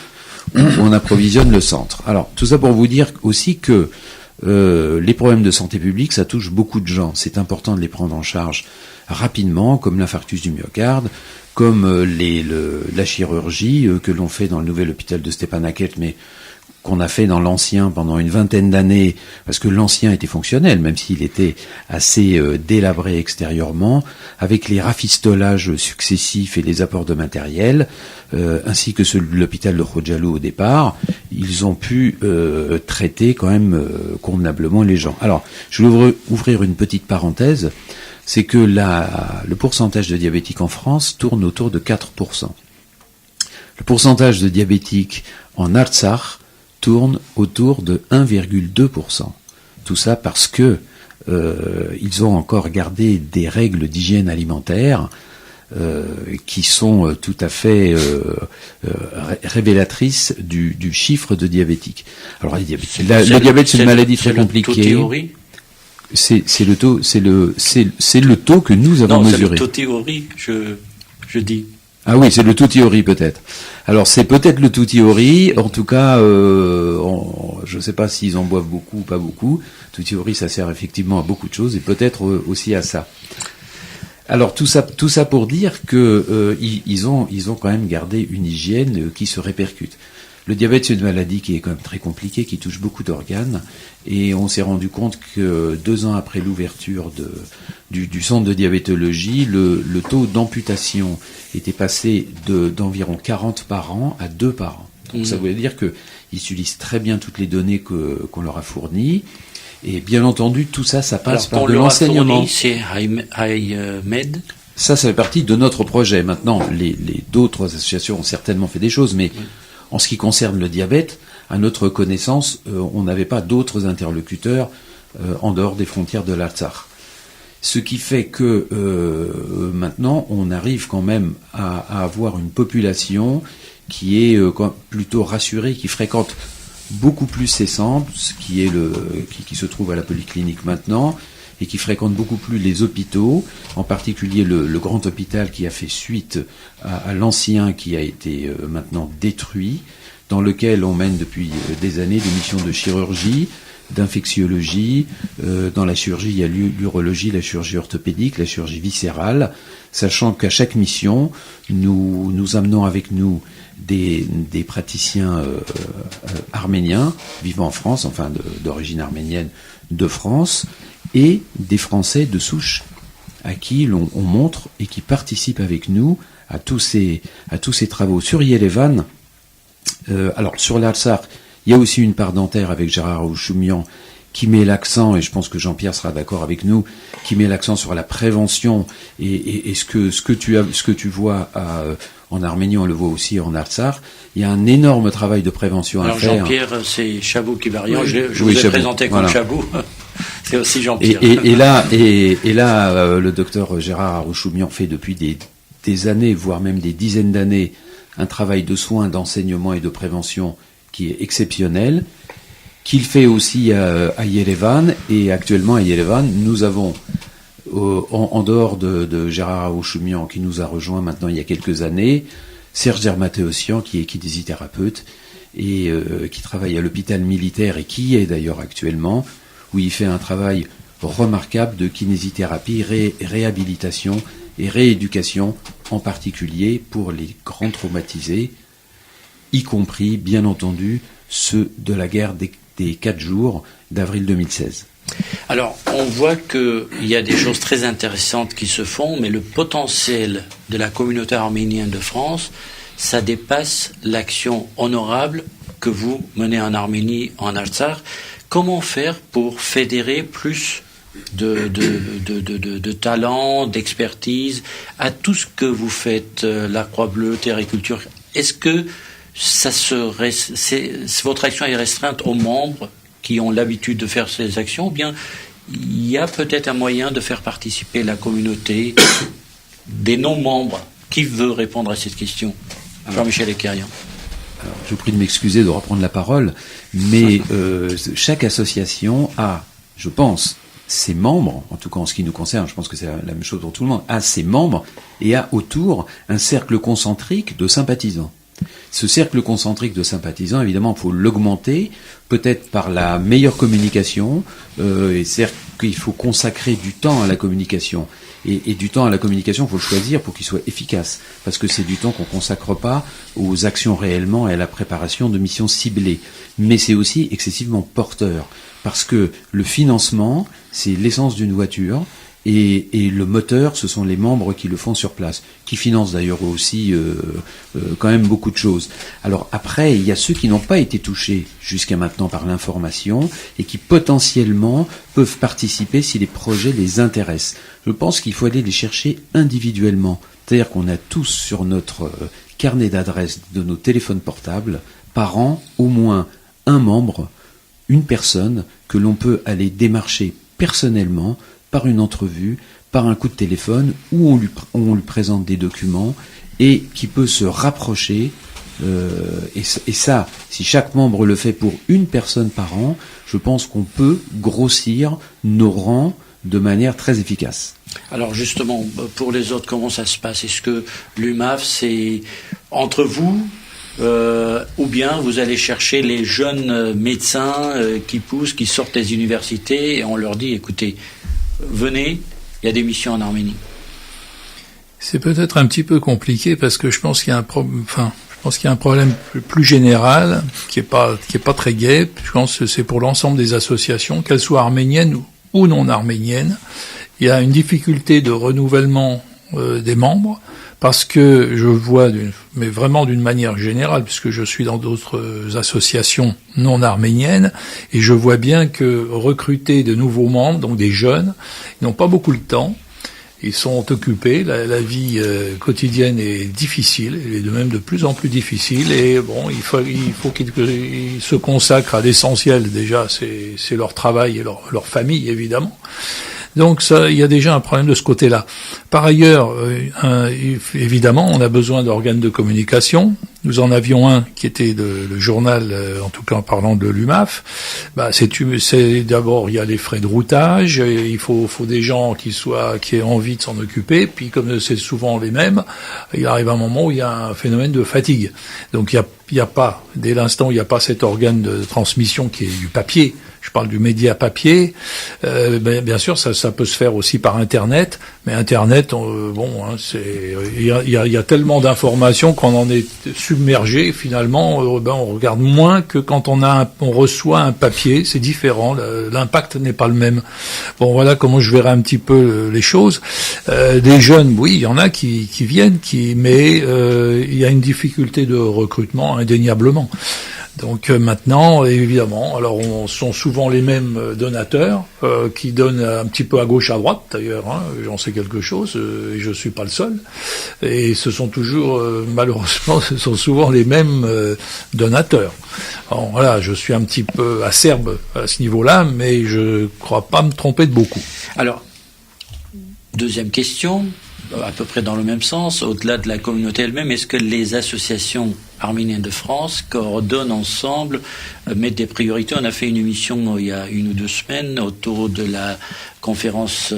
où on approvisionne le centre. Alors, tout ça pour vous dire aussi que les problèmes de santé publique, ça touche beaucoup de gens. C'est important de les prendre en charge rapidement, comme l'infarctus du myocarde, comme la chirurgie que l'on fait dans le nouvel hôpital de Stepanakert, mais qu'on a fait dans l'ancien pendant une vingtaine d'années, parce que l'ancien était fonctionnel, même s'il était assez délabré extérieurement, avec les rafistolages successifs et les apports de matériel, ainsi que celui de l'hôpital de Khojalu au départ, ils ont pu traiter quand même convenablement les gens. Alors, je vais ouvrir une petite parenthèse, c'est que le pourcentage de diabétiques en France tourne autour de 4%. Le pourcentage de diabétiques en Artsakh tourne autour de 1,2%. Tout ça parce que ils ont encore gardé des règles d'hygiène alimentaire qui sont tout à fait révélatrices du chiffre de diabétiques. Alors, le diabète, c'est une maladie très compliquée. Théorie. C'est le taux, c'est le taux que nous avons mesuré. Non, c'est le taux théorie, je dis. Ah oui, c'est le taux théorie peut-être. Alors c'est peut-être le taux théorie. En tout cas, je ne sais pas s'ils en boivent beaucoup ou pas beaucoup. Taux théorie, ça sert effectivement à beaucoup de choses et peut-être aussi à ça. Alors tout ça pour dire que ils ont quand même gardé une hygiène qui se répercute. Le diabète, c'est une maladie qui est quand même très compliquée, qui touche beaucoup d'organes, et on s'est rendu compte que 2 ans après l'ouverture du centre de diabétologie, le taux d'amputation était passé d'environ 40 par an à 2 par an. Donc ça voulait dire qu'ils utilisent très bien toutes les données qu'on leur a fournies. Et bien entendu, tout ça, ça passe par de l'enseignement. C'est HiMed. Ça fait partie de notre projet. Maintenant, les d'autres associations ont certainement fait des choses, mais en ce qui concerne le diabète, à notre connaissance, on n'avait pas d'autres interlocuteurs en dehors des frontières de l'Artsakh. Ce qui fait que maintenant, on arrive quand même à avoir une population qui est plutôt rassurée, qui fréquente beaucoup plus ces centres, qui se trouve à la polyclinique maintenant, et qui fréquente beaucoup plus les hôpitaux, en particulier le grand hôpital qui a fait suite à l'ancien qui a été maintenant détruit, dans lequel on mène depuis des années des missions de chirurgie, d'infectiologie. Dans la chirurgie, il y a l'urologie, la chirurgie orthopédique, la chirurgie viscérale, sachant qu'à chaque mission, nous amenons avec nous des praticiens arméniens vivant en France, enfin d'origine arménienne de France, et des Français de souche à qui on montre et qui participent avec nous à tous ces travaux. Sur Yerevan, alors sur l'Artsakh, il y a aussi une part dentaire avec Gérard Aouchoumian qui met l'accent, et je pense que Jean-Pierre sera d'accord avec nous, qui met l'accent sur la prévention et ce que tu vois en Arménie, on le voit aussi en Artsakh. Il y a un énorme travail de prévention à faire. Alors Jean-Pierre, c'est Chabot-Kibarian, oui, je vous ai présenté comme Chabot. C'est aussi Jean-Pierre. Et là, le docteur Gérard Arouchoumian fait depuis des années, voire même des dizaines d'années, un travail de soins, d'enseignement et de prévention qui est exceptionnel, qu'il fait aussi à Yerevan. Et actuellement, à Yerevan, nous avons, en dehors de Gérard Aouchoumian, qui nous a rejoint maintenant il y a quelques années, Serge Dermateosian, qui est kinésithérapeute et qui travaille à l'hôpital militaire et qui est d'ailleurs actuellement, où il fait un travail remarquable de kinésithérapie, réhabilitation et rééducation, en particulier pour les grands traumatisés, y compris, bien entendu, ceux de la guerre des 4 jours d'avril 2016. Alors, on voit qu'il y a des choses très intéressantes qui se font, mais le potentiel de la communauté arménienne de France, ça dépasse l'action honorable que vous menez en Arménie, en Artsakh. Comment faire pour fédérer plus de talent, d'expertise à tout ce que vous faites, la Croix-Bleue, Terre et Culture? Est-ce que votre action est restreinte aux membres qui ont l'habitude de faire ces actions, ou bien il y a peut-être un moyen de faire participer la communauté des non-membres? Qui veut répondre à cette question? Jean-Michel Ekerian. Alors, je vous prie de m'excuser de reprendre la parole, mais chaque association a, je pense, ses membres, en tout cas en ce qui nous concerne, je pense que c'est la même chose pour tout le monde, a ses membres et a autour un cercle concentrique de sympathisants. Ce cercle concentrique de sympathisants, évidemment, il faut l'augmenter, peut-être par la meilleure communication, et c'est-à-dire qu'il faut consacrer du temps à la communication. Et du temps à la communication, il faut le choisir pour qu'il soit efficace, parce que c'est du temps qu'on ne consacre pas aux actions réellement et à la préparation de missions ciblées. Mais c'est aussi excessivement porteur, parce que le financement, c'est l'essence d'une voiture, et le moteur, ce sont les membres qui le font sur place, qui financent d'ailleurs aussi quand même beaucoup de choses. Alors après, il y a ceux qui n'ont pas été touchés jusqu'à maintenant par l'information et qui potentiellement peuvent participer si les projets les intéressent. Je pense qu'il faut aller les chercher individuellement. C'est-à-dire qu'on a tous sur notre carnet d'adresses de nos téléphones portables, par an, au moins un membre, une personne que l'on peut aller démarcher personnellement, par une entrevue, par un coup de téléphone, où on lui présente des documents et qui peut se rapprocher Et ça, si chaque membre le fait pour une personne par an, je pense qu'on peut grossir nos rangs de manière très efficace. Alors justement, pour les autres, comment ça se passe? Est-ce que l'UMAF, c'est entre vous ou bien vous allez chercher les jeunes médecins qui sortent des universités et on leur dit, écoutez, venez, il y a des missions en Arménie? C'est peut-être un petit peu compliqué parce que je pense qu'il y a un problème plus général qui est pas très gai. Je pense que c'est pour l'ensemble des associations, qu'elles soient arméniennes ou non arméniennes. Il y a une difficulté de renouvellement des membres parce que je vois, mais vraiment d'une manière générale, puisque je suis dans d'autres associations non arméniennes, et je vois bien que recruter de nouveaux membres, donc des jeunes, ils n'ont pas beaucoup de temps. Ils sont occupés, la vie quotidienne est difficile, elle est de même de plus en plus difficile, et bon, il faut qu'ils se consacrent à l'essentiel. Déjà, c'est leur travail et leur famille, évidemment. Donc ça, il y a déjà un problème de ce côté-là. Par ailleurs, évidemment, on a besoin d'organes de communication. Nous en avions un qui était le journal, en tout cas en parlant de l'UMAF. C'est d'abord, il y a les frais de routage, il faut des gens qui aient envie de s'en occuper. Puis comme c'est souvent les mêmes, il arrive un moment où il y a un phénomène de fatigue. Donc il y a pas, dès l'instant où il n'y a pas cet organe de transmission qui est du papier. Je parle du média papier. Bien sûr, ça peut se faire aussi par Internet, mais Internet, il y a tellement d'informations qu'on en est submergé. Finalement, on regarde moins que quand on reçoit un papier. C'est différent. L'impact n'est pas le même. Bon, voilà comment je verrai un petit peu les choses. Des jeunes, oui, il y en a qui viennent, mais il y a une difficulté de recrutement indéniablement. Donc maintenant, évidemment, alors sont souvent les mêmes donateurs qui donnent un petit peu à gauche, à droite d'ailleurs, j'en sais quelque chose, et je suis pas le seul. Et ce sont toujours, malheureusement, ce sont souvent les mêmes donateurs. Alors voilà, je suis un petit peu acerbe à ce niveau-là, mais je crois pas me tromper de beaucoup. Alors, deuxième question, à peu près dans le même sens, au-delà de la communauté elle-même, est-ce que les associations arméniennes de France coordonnent ensemble, mettent des priorités? On a fait une émission il y a 1 ou 2 semaines autour de la conférence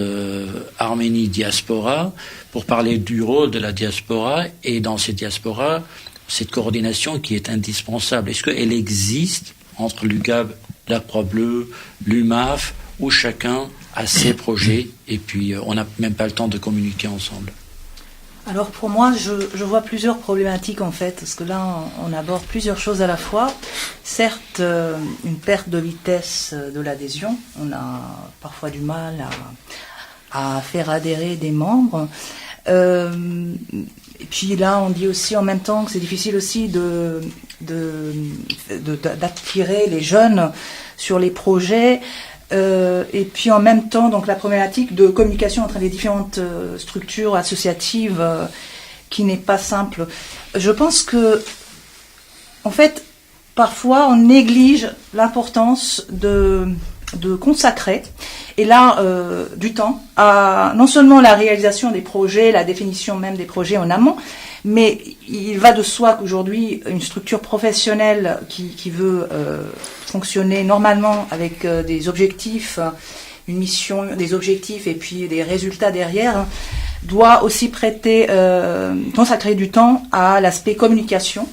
Arménie Diaspora pour parler du rôle de la diaspora, et dans cette diaspora, cette coordination qui est indispensable. Est-ce qu'elle existe entre l'UGAB, la Croix-Bleue, l'UMAF, où chacun a ses projets et puis on n'a même pas le temps de communiquer ensemble? Alors pour moi, je vois plusieurs problématiques en fait, parce que là on aborde plusieurs choses à la fois. Certes, une perte de vitesse de l'adhésion, on a parfois du mal à faire adhérer des membres. Et puis là, on dit aussi en même temps que c'est difficile aussi d'attirer les jeunes sur les projets. Et puis en même temps, donc la problématique de communication entre les différentes structures associatives qui n'est pas simple. Je pense que, en fait, parfois on néglige l'importance de consacrer, et là, du temps à non seulement la réalisation des projets, la définition même des projets en amont, mais il va de soi qu'aujourd'hui, une structure professionnelle qui veut fonctionner normalement avec des objectifs, une mission, des objectifs et puis des résultats derrière, doit aussi consacrer du temps à l'aspect communication,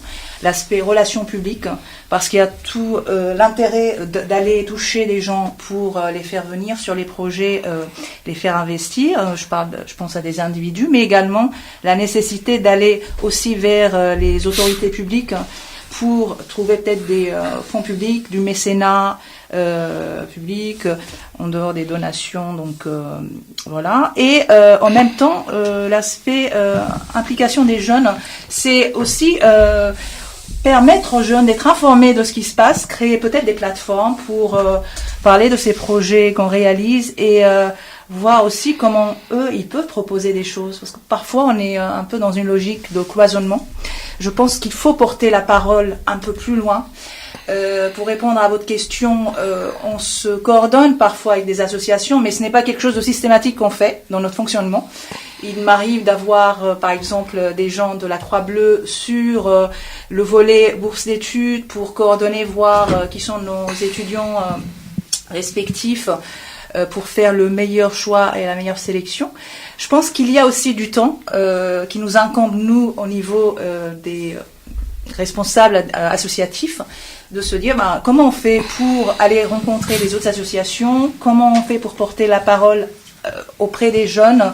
l'aspect relations publiques, parce qu'il y a tout l'intérêt d'aller toucher les gens pour les faire venir sur les projets, les faire investir. Je pense à des individus, mais également la nécessité d'aller aussi vers les autorités publiques pour trouver peut-être des fonds publics, du mécénat public, en dehors des donations, donc voilà. Et en même temps, l'aspect implication des jeunes, c'est aussi permettre aux jeunes d'être informés de ce qui se passe, créer peut-être des plateformes pour parler de ces projets qu'on réalise et voir aussi comment eux, ils peuvent proposer des choses. Parce que parfois, on est un peu dans une logique de cloisonnement. Je pense qu'il faut porter la parole un peu plus loin. Pour répondre à votre question, on se coordonne parfois avec des associations, mais ce n'est pas quelque chose de systématique qu'on fait dans notre fonctionnement. Il m'arrive d'avoir, par exemple, des gens de la Croix-Bleue sur le volet bourse d'études pour coordonner, voir qui sont nos étudiants respectifs pour faire le meilleur choix et la meilleure sélection. Je pense qu'il y a aussi du temps qui nous incombe, nous, au niveau des responsables associatifs, de se dire comment on fait pour aller rencontrer les autres associations, comment on fait pour porter la parole auprès des jeunes,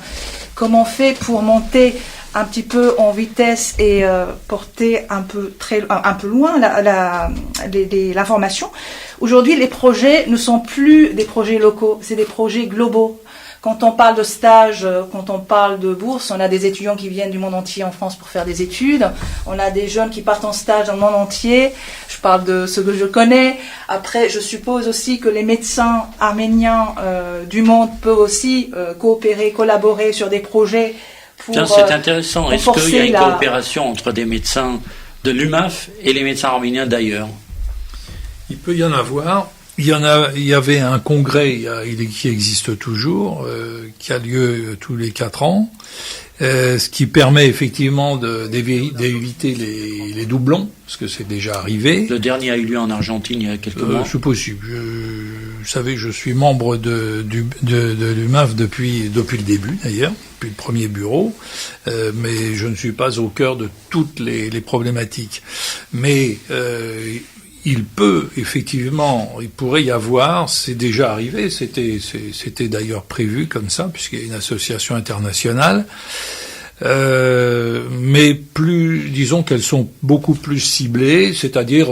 comment on fait pour monter un petit peu en vitesse et porter un peu loin l'information. Aujourd'hui, les projets ne sont plus des projets locaux, c'est des projets globaux. Quand on parle de stage, quand on parle de bourse, on a des étudiants qui viennent du monde entier en France pour faire des études. On a des jeunes qui partent en stage dans le monde entier. Je parle de ce que je connais. Après, je suppose aussi que les médecins arméniens du monde peuvent aussi coopérer, collaborer sur des projets pour Tiens, c'est intéressant. Est-ce qu'il y a une coopération entre des médecins de l'UMAF et les médecins arméniens d'ailleurs? Il peut y en avoir. Il y avait un congrès qui existe toujours, qui a lieu tous les 4 ans, ce qui permet effectivement d'éviter les doublons, parce que c'est déjà arrivé. Le dernier a eu lieu en Argentine il y a quelques mois. C'est possible. Vous savez, je suis membre de l'UMAF depuis le début d'ailleurs, depuis le premier bureau, mais je ne suis pas au cœur de toutes les problématiques. Mais il pourrait y avoir, c'est déjà arrivé, c'était d'ailleurs prévu comme ça, puisqu'il y a une association internationale, mais disons qu'elles sont beaucoup plus ciblées, c'est-à-dire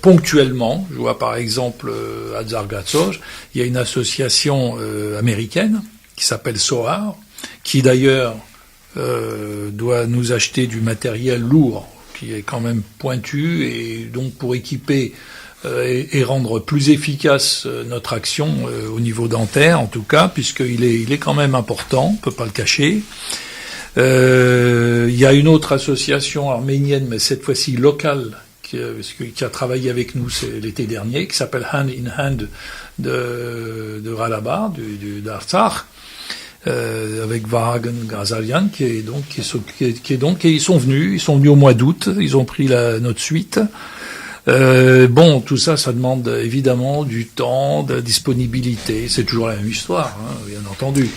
ponctuellement. Je vois par exemple à Tsargatsoj, il y a une association américaine qui s'appelle SOAR, qui d'ailleurs doit nous acheter du matériel lourd, qui est quand même pointu, et donc pour équiper et rendre plus efficace notre action au niveau dentaire, en tout cas, puisqu'il est quand même important, on peut pas le cacher. Il y a une autre association arménienne, mais cette fois-ci locale, qui a travaillé avec nous l'été dernier, qui s'appelle Hand in Hand de Ralabar, d'Artsakh, avec Vahagan Gazarian, et ils sont venus au mois d'août, ils ont pris notre suite. Tout ça demande évidemment du temps, de la disponibilité. C'est toujours la même histoire, bien entendu.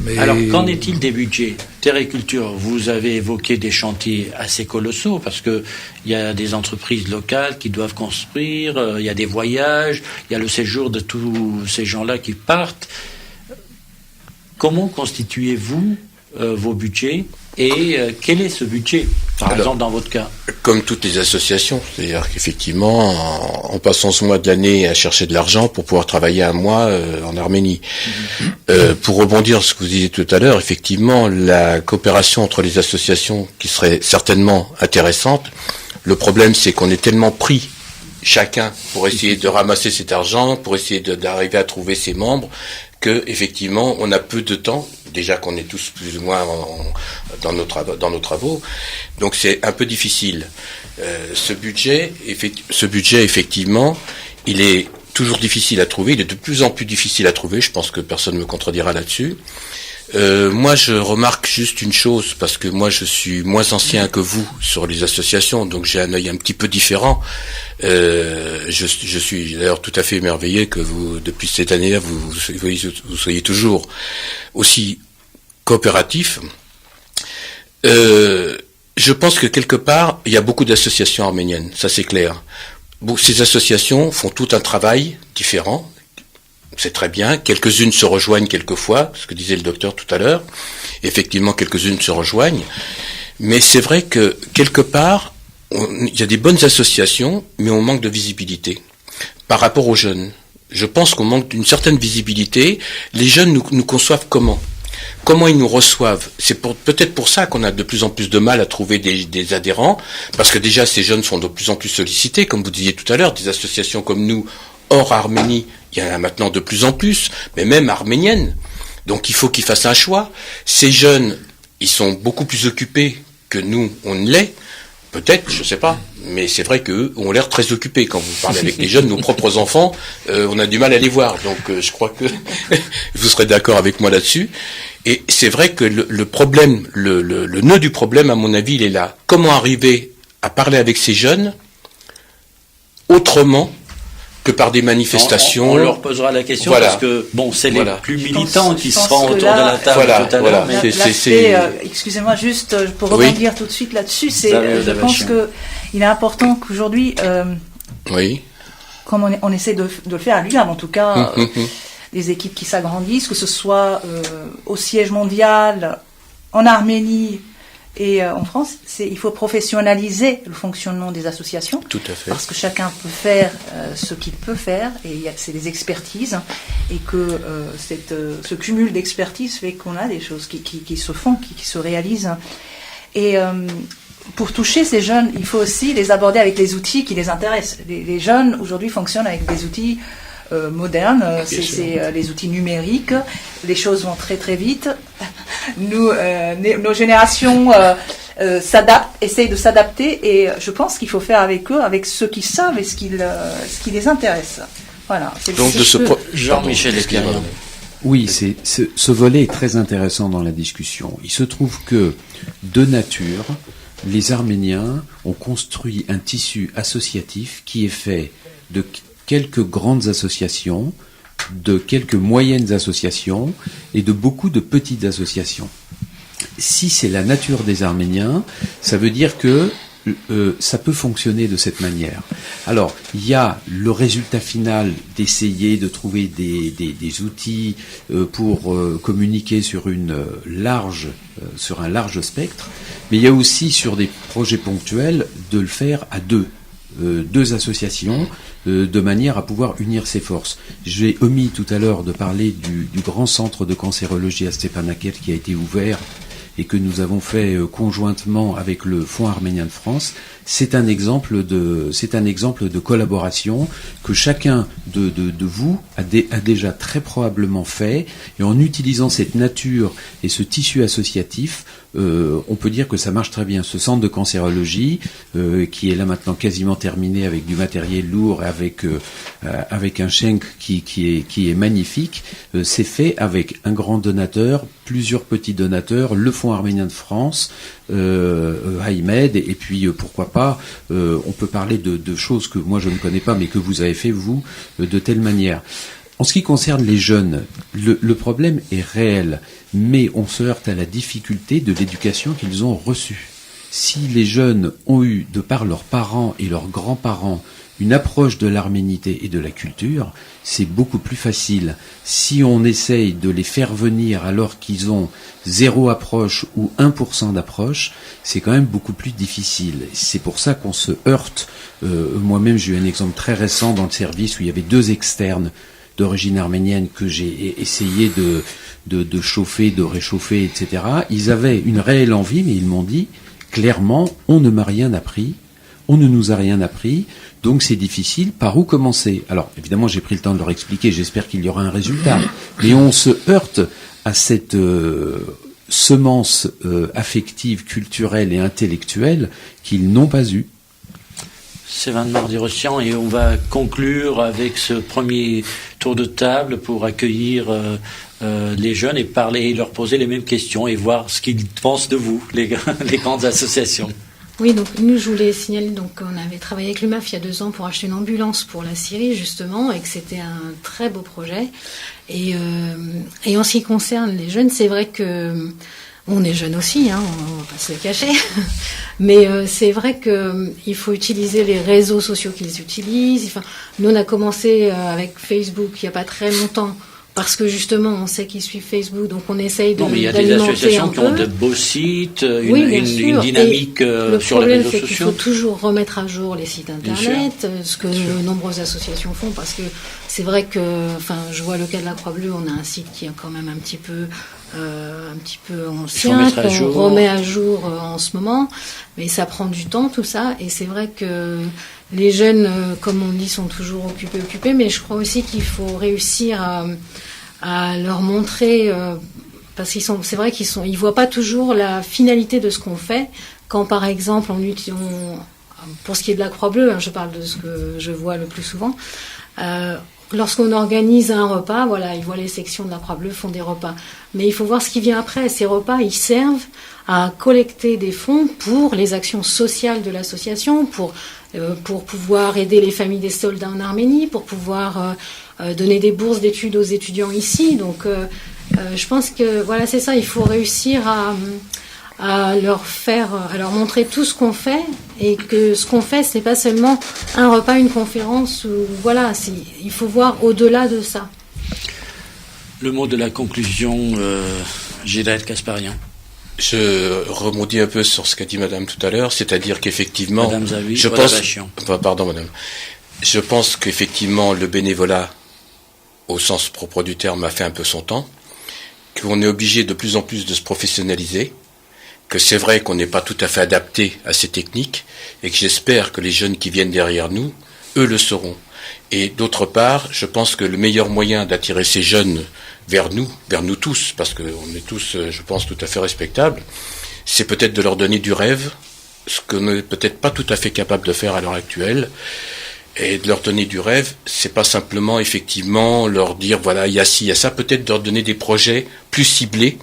Mais... Alors, qu'en est-il des budgets? Terre et Culture, vous avez évoqué des chantiers assez colossaux, parce que il y a des entreprises locales qui doivent construire, il y a des voyages, il y a le séjour de tous ces gens-là qui partent. Comment constituez-vous vos budgets et quel est ce budget, par exemple, dans votre cas? Comme toutes les associations, c'est-à-dire qu'effectivement, en passant ce mois de l'année à chercher de l'argent pour pouvoir travailler un mois en Arménie. Pour rebondir sur ce que vous disiez tout à l'heure, effectivement, la coopération entre les associations qui serait certainement intéressante. Le problème, c'est qu'on est tellement pris chacun pour essayer de ramasser cet argent, pour essayer d'arriver à trouver ses membres, que effectivement on a peu de temps, déjà qu'on est tous plus ou moins dans nos travaux, donc c'est un peu difficile. Ce budget effectivement, il est toujours difficile à trouver, il est de plus en plus difficile à trouver, je pense que personne ne me contredira là-dessus. Moi, je remarque juste une chose, parce que moi, je suis moins ancien que vous sur les associations, donc j'ai un œil un petit peu différent. Je suis d'ailleurs tout à fait émerveillé que vous, depuis cette année-là, vous soyez toujours aussi coopératif. Je pense que quelque part, il y a beaucoup d'associations arméniennes, ça c'est clair. Ces associations font tout un travail différent. C'est très bien. Quelques-unes se rejoignent quelquefois, ce que disait le docteur tout à l'heure. Effectivement, quelques-unes se rejoignent. Mais c'est vrai que, quelque part, il y a des bonnes associations, mais on manque de visibilité par rapport aux jeunes. Je pense qu'on manque d'une certaine visibilité. Les jeunes nous conçoivent comment ils nous reçoivent? C'est peut-être pour ça qu'on a de plus en plus de mal à trouver des adhérents, parce que déjà, ces jeunes sont de plus en plus sollicités, comme vous disiez tout à l'heure, des associations comme nous, hors Arménie, il y en a maintenant de plus en plus, mais même arméniennes. Donc il faut qu'ils fassent un choix. Ces jeunes, ils sont beaucoup plus occupés que nous, on ne l'est. Peut-être, je sais pas. Mais c'est vrai qu'eux ont l'air très occupés. Quand vous parlez avec les jeunes, nos propres enfants, on a du mal à les voir. Donc je crois que vous serez d'accord avec moi là-dessus. Et c'est vrai que le problème, le nœud du problème, à mon avis, il est là. Comment arriver à parler avec ces jeunes autrement que par des manifestations. On leur posera la question parce que c'est les plus militants qui seront autour de la table tout à l'heure. Excusez-moi, juste pour rebondir tout de suite là-dessus, je pense que il est important qu'aujourd'hui, comme on essaie de le faire à l'UQAM, en tout cas, des équipes qui s'agrandissent, que ce soit au siège mondial, en Arménie, et en France, il faut professionnaliser le fonctionnement des associations. Tout à fait. Parce que chacun peut faire ce qu'il peut faire, et c'est des expertises, et que ce cumul d'expertise fait qu'on a des choses qui se font, qui se réalisent. Et pour toucher ces jeunes, il faut aussi les aborder avec les outils qui les intéressent. Les jeunes, aujourd'hui, fonctionnent avec des outils modernes, c'est les outils numériques, les choses vont très très vite. Nos générations essayent de s'adapter, et je pense qu'il faut faire avec eux, avec ceux qui savent et ce qui les intéresse. Voilà. Donc Jean-Michel Esclarien. Oui, ce volet est très intéressant dans la discussion. Il se trouve que, de nature, les Arméniens ont construit un tissu associatif qui est fait de quelques grandes associations, de quelques moyennes associations et de beaucoup de petites associations. Si c'est la nature des Arméniens, ça veut dire que ça peut fonctionner de cette manière. Alors, il y a le résultat final d'essayer de trouver des outils pour communiquer sur un large spectre, mais il y a aussi sur des projets ponctuels de le faire à deux associations, de manière à pouvoir unir ses forces. J'ai omis tout à l'heure de parler du grand centre de cancérologie à Stepanakert qui a été ouvert et que nous avons fait conjointement avec le Fonds arménien de France. C'est un exemple de collaboration que chacun de vous a déjà très probablement fait, et en utilisant cette nature et ce tissu associatif, on peut dire que ça marche très bien. Ce centre de cancérologie, qui est là maintenant quasiment terminé avec du matériel lourd, avec un schenk qui est magnifique, c'est fait avec un grand donateur, plusieurs petits donateurs, le Fonds arménien de France, Haïmed, et puis pourquoi pas, on peut parler de choses que moi je ne connais pas mais que vous avez fait vous de telle manière. En ce qui concerne les jeunes, le problème est réel, mais on se heurte à la difficulté de l'éducation qu'ils ont reçue. Si les jeunes ont eu, de par leurs parents et leurs grands-parents, une approche de l'arménité et de la culture, c'est beaucoup plus facile. Si on essaye de les faire venir alors qu'ils ont 0 approche ou 1% d'approche, c'est quand même beaucoup plus difficile. C'est pour ça qu'on se heurte. Moi-même, j'ai eu un exemple très récent dans le service où il y avait 2 externes d'origine arménienne que j'ai essayé de chauffer, de réchauffer, etc. Ils avaient une réelle envie, mais ils m'ont dit clairement, on ne m'a rien appris, on ne nous a rien appris, donc c'est difficile, par où commencer? Alors évidemment j'ai pris le temps de leur expliquer, j'espère qu'il y aura un résultat, mais on se heurte à cette semence affective, culturelle et intellectuelle qu'ils n'ont pas eue. Sévan Mardi-Rossian, et on va conclure avec ce premier tour de table pour accueillir les jeunes et parler et leur poser les mêmes questions et voir ce qu'ils pensent de vous, les grandes associations. Oui, donc nous, je voulais signaler qu'on avait travaillé avec l'UMAF il y a 2 ans pour acheter une ambulance pour la Syrie, justement, et que c'était un très beau projet. Et en ce qui concerne les jeunes, c'est vrai que on est jeunes aussi, on va pas se le cacher, mais c'est vrai qu'il faut utiliser les réseaux sociaux qu'ils utilisent. Enfin, nous, on a commencé avec Facebook il n'y a pas très longtemps, parce que justement, on sait qu'ils suivent Facebook, donc on essaye de. Non, mais il y a des associations qui ont de beaux sites, une dynamique sur les réseaux sociaux. Le problème, c'est qu'il faut toujours remettre à jour les sites internet, ce que de nombreuses associations font, parce que c'est vrai que, je vois le cas de la Croix-Bleue, on a un site qui est quand même un petit peu ancien, qu'on remet à jour en ce moment, mais ça prend du temps tout ça, et c'est vrai que les jeunes, comme on dit, sont toujours occupés, mais je crois aussi qu'il faut réussir à leur montrer, parce c'est vrai qu'ils voient pas toujours la finalité de ce qu'on fait quand par exemple pour ce qui est de la Croix-Bleue, je parle de ce que je vois le plus souvent, lorsqu'on organise un repas, voilà, ils voient les sections de la Croix-Bleue font des repas. Mais il faut voir ce qui vient après. Ces repas, ils servent à collecter des fonds pour les actions sociales de l'association, pour pouvoir aider les familles des soldats en Arménie, pour pouvoir donner des bourses d'études aux étudiants ici. Donc, je pense que voilà, c'est ça. Il faut réussir à leur montrer tout ce qu'on fait, et que ce qu'on fait, c'est pas seulement un repas, une conférence, ou voilà, il faut voir au-delà de ça. Le mot de la conclusion, Gilles Kasparian. Je rebondis un peu sur ce qu'a dit Madame tout à l'heure, c'est-à-dire qu'effectivement, Madame Zavi, pardon Madame, je pense qu'effectivement le bénévolat, au sens propre du terme, a fait un peu son temps, qu'on est obligé de plus en plus de se professionnaliser, que c'est vrai qu'on n'est pas tout à fait adapté à ces techniques, et que j'espère que les jeunes qui viennent derrière nous, eux le seront. Et d'autre part, je pense que le meilleur moyen d'attirer ces jeunes vers nous tous, parce qu'on est tous, je pense, tout à fait respectables, c'est peut-être de leur donner du rêve, ce qu'on n'est peut-être pas tout à fait capable de faire à l'heure actuelle. Et de leur donner du rêve, c'est pas simplement effectivement leur dire voilà, il y a ci, il y a ça, peut-être leur donner des projets plus ciblés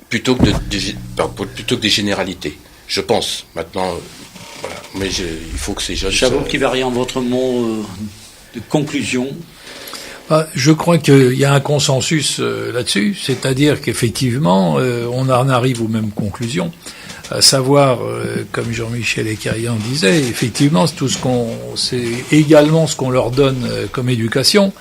plutôt que des généralités. Je pense. Maintenant, voilà. Mais il faut que ces jeunes... Chabot qui varie en votre mot de conclusion. Je crois qu'il y a un consensus là-dessus, c'est-à-dire qu'effectivement, on en arrive aux mêmes conclusions. À savoir, comme Jean-Michel Ekarian disait, effectivement, c'est également ce qu'on leur donne comme éducation.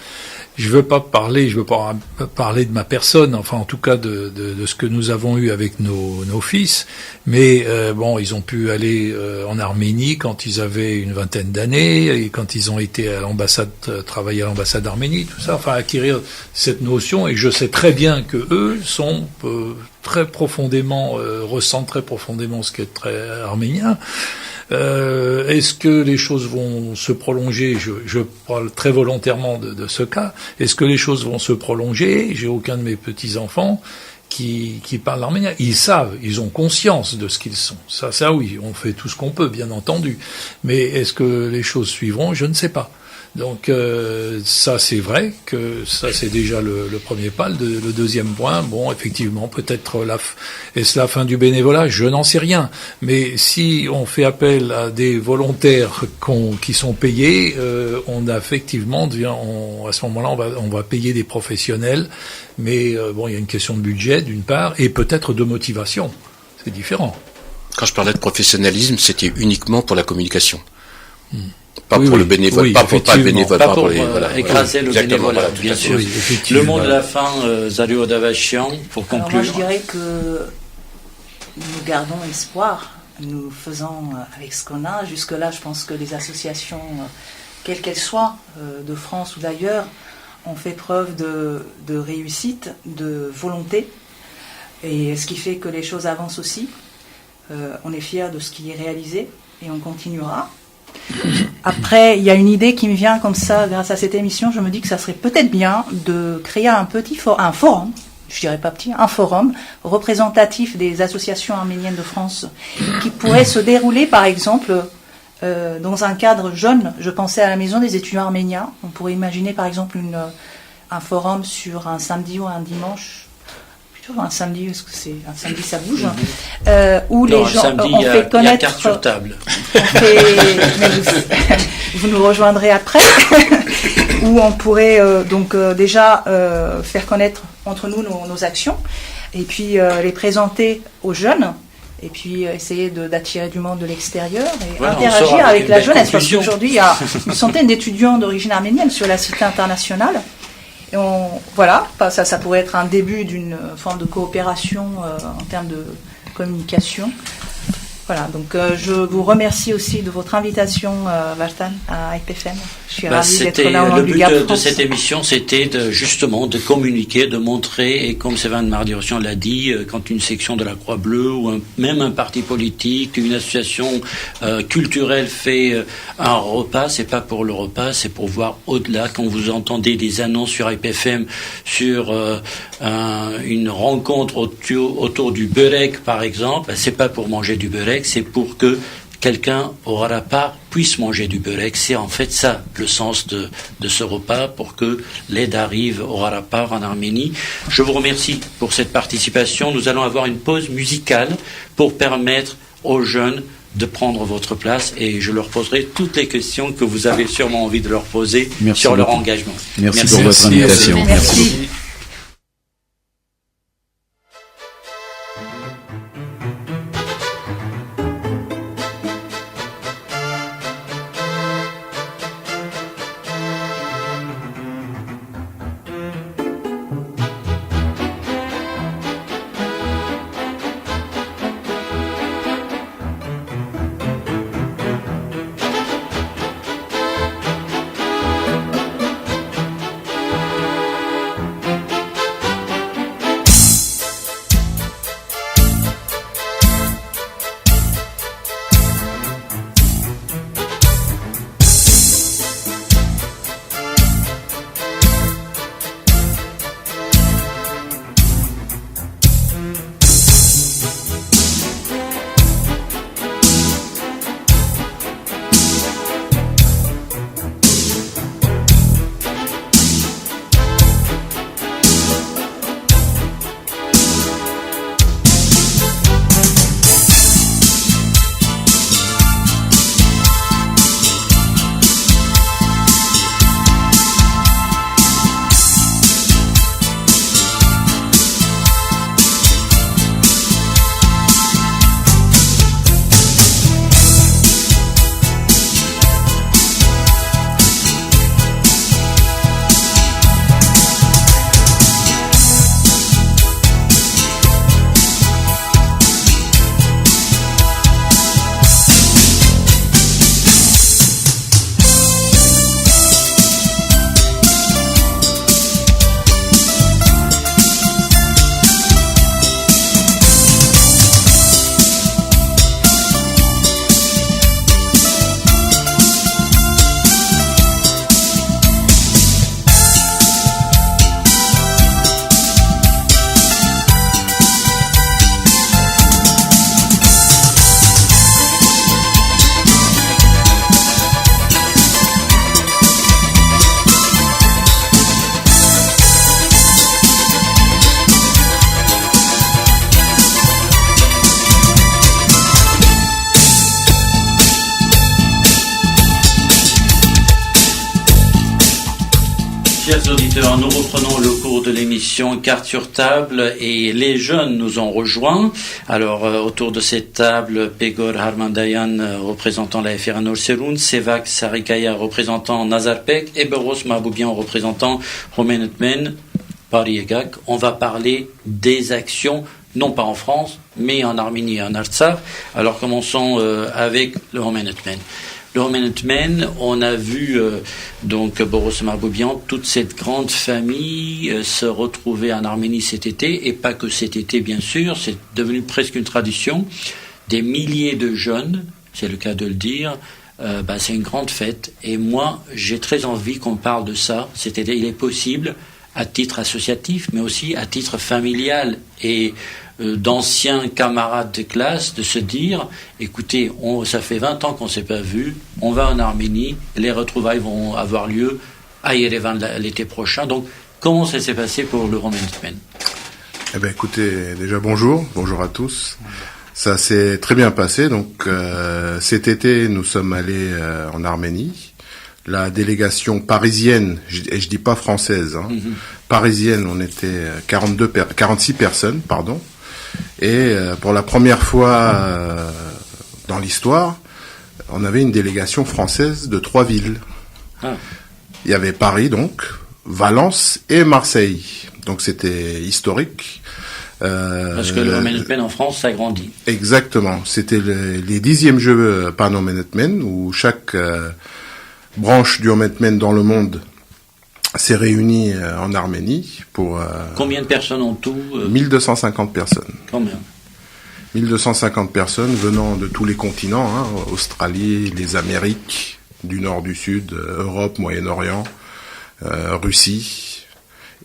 Je veux pas parler de ma personne, enfin en tout cas de ce que nous avons eu avec nos fils, mais bon, ils ont pu aller en Arménie quand ils avaient une vingtaine d'années, et quand ils ont été à l'ambassade, travailler à l'ambassade d'Arménie, tout ça, enfin acquérir cette notion, et je sais très bien que eux sont très profondément, ressentent très profondément ce qu'est très arménien. Est-ce que les choses vont se prolonger? Je parle très volontairement de ce cas. Est-ce que les choses vont se prolonger? J'ai aucun de mes petits-enfants qui parlent arménien. Ils savent, ils ont conscience de ce qu'ils sont. Ça oui, on fait tout ce qu'on peut, bien entendu. Mais est-ce que les choses suivront? Je ne sais pas. Donc ça c'est vrai que ça c'est déjà le premier pas. Le deuxième point, bon effectivement peut-être est-ce la fin du bénévolat? Je n'en sais rien. Mais si on fait appel à des volontaires qui sont payés, on a effectivement à ce moment-là on va payer des professionnels. Mais bon il y a une question de budget d'une part et peut-être de motivation. C'est différent. Quand je parlais de professionnalisme, c'était uniquement pour la communication. Pas oui, pour le bénévole, pas pour le bénévole, pas pour écraser le bénévolat, voilà, bien sûr. Oui, le mot de la fin, Zario Davashian, pour conclure. Alors moi, je dirais que nous gardons espoir, nous faisons avec ce qu'on a. Jusque-là, je pense que les associations, quelles qu'elles soient, de France ou d'ailleurs, ont fait preuve de réussite, de volonté, et ce qui fait que les choses avancent aussi. On est fiers de ce qui est réalisé, et on continuera. Après, il y a une idée qui me vient comme ça, grâce à cette émission, je me dis que ça serait peut-être bien de créer un forum, je dirais pas petit, un forum représentatif des associations arméniennes de France, qui pourrait se dérouler, par exemple, dans un cadre jeune. Je pensais à la maison des étudiants arméniens. On pourrait imaginer, par exemple, un forum sur un samedi ou un dimanche. Un samedi, parce que c'est un samedi, ça bouge. Où les gens, samedi, on fait connaître. Il y a carte sur table. Vous nous rejoindrez après. Où on pourrait déjà faire connaître entre nous nos actions, et puis les présenter aux jeunes, et puis essayer d'attirer du monde de l'extérieur et interagir avec la jeunesse. Parce qu'aujourd'hui, il y a une centaine d'étudiants d'origine arménienne sur la cité internationale. Et ça pourrait être un début d'une forme de coopération en termes de communication. Voilà, donc je vous remercie aussi de votre invitation, Vartan, à IPFM. Je suis ravie d'être là au nom du GAP France. Le but de cette émission, c'était justement de communiquer, de montrer, et comme Sévan Mardirosyan l'a dit, quand une section de la Croix-Bleue ou même un parti politique, une association culturelle fait un repas, c'est pas pour le repas, c'est pour voir au-delà. Quand vous entendez des annonces sur IPFM sur une rencontre autour du börek, par exemple, c'est pas pour manger du börek. burek, c'est pour que quelqu'un au Harappa puisse manger du burek. C'est en fait ça le sens de ce repas, pour que l'aide arrive au Harappa en Arménie. Je vous remercie pour cette participation. Nous allons avoir une pause musicale pour permettre aux jeunes de prendre votre place, et je leur poserai toutes les questions que vous avez sûrement envie de leur poser sur leur engagement. Merci pour votre invitation. Merci. Chers auditeurs, nous reprenons le cours de l'émission Carte sur table, et les jeunes nous ont rejoints. Alors, autour de cette table, Pegor Harmandayan, représentant la FR Norserun, Sevak Sarikaya, représentant Nazarpek, et Beros Mahboubian, représentant Romenetmen, Paris-Egak. On va parler des actions, non pas en France, mais en Arménie et en Artsakh. Alors, commençons avec le Romenetmen. Le Romenetmen, on a vu donc Boros Mahboubian, toute cette grande famille se retrouver en Arménie cet été, et pas que cet été bien sûr, c'est devenu presque une tradition. Des milliers de jeunes, c'est le cas de le dire, c'est une grande fête, et moi j'ai très envie qu'on parle de ça. C'est-à-dire, il est possible à titre associatif, mais aussi à titre familial et d'anciens camarades de classe, de se dire, écoutez, ça fait 20 ans qu'on ne s'est pas vu, on va en Arménie, les retrouvailles vont avoir lieu à Yerevan l'été prochain. Donc, comment ça s'est passé pour le Romenetmen? Eh bien, écoutez, déjà bonjour à tous. Ça s'est très bien passé. Donc, cet été, nous sommes allés en Arménie. La délégation parisienne, et je dis pas française, parisienne, on était 46 personnes, pardon. Et pour la première fois dans l'histoire, on avait une délégation française de 3 villes. Ah. Il y avait Paris, donc, Valence et Marseille. Donc c'était historique. Parce que le Romenetmen en France s'agrandit. Exactement. C'était les 10e Jeux Pan-Romenetmen, où chaque branche du Romenetmen dans le monde s'est réunie en Arménie pour... Combien de personnes en tout 1250 personnes. Quand même. 1250 personnes venant de tous les continents, Australie, les Amériques, du Nord, du Sud, Europe, Moyen-Orient, Russie,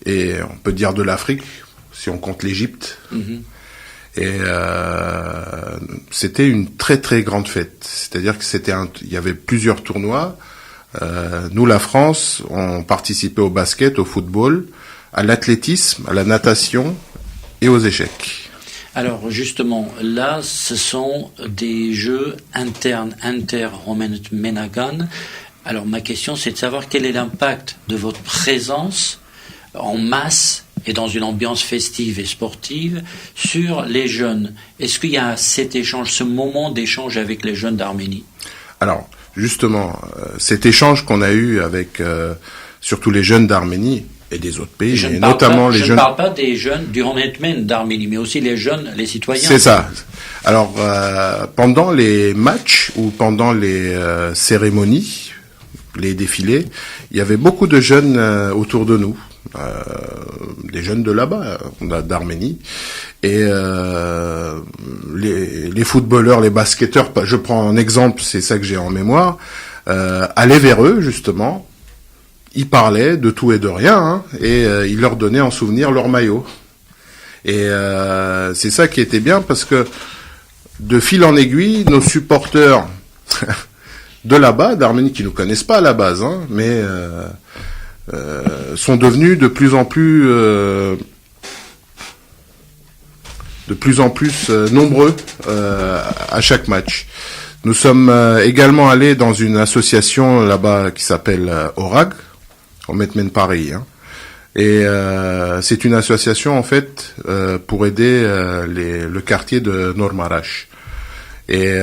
et on peut dire de l'Afrique, si on compte l'Égypte. Et c'était une très très grande fête. C'est-à-dire que il y avait plusieurs tournois. Nous, la France, on participait au basket, au football, à l'athlétisme, à la natation et aux échecs. Alors justement, là, ce sont des jeux internes, inter-Romenagan. Alors ma question, c'est de savoir quel est l'impact de votre présence en masse et dans une ambiance festive et sportive sur les jeunes. Est-ce qu'il y a cet échange, ce moment d'échange avec les jeunes d'Arménie? Alors, justement, cet échange qu'on a eu avec surtout les jeunes d'Arménie et des autres pays, et notamment les jeunes... Je ne parle pas des jeunes du Romenagan d'Arménie, mais aussi les jeunes, les citoyens. C'est ça. Alors, pendant les matchs ou pendant les cérémonies, les défilés, il y avait beaucoup de jeunes autour de nous. Des jeunes de là-bas, d'Arménie, et les footballeurs, les basketteurs, je prends un exemple, c'est ça que j'ai en mémoire, allaient vers eux justement, ils parlaient de tout et de rien, hein, et ils leur donnaient en souvenir leur maillot. Et c'est ça qui était bien, parce que de fil en aiguille, nos supporters de là-bas, d'Arménie, qui nous connaissent pas à la base, hein, mais sont devenus de plus en plus nombreux à chaque match. Nous sommes également allés dans une association là-bas qui s'appelle ORAG, Romenagan Paris, hein. Et c'est une association en fait pour aider le quartier de Nor-Marash. Et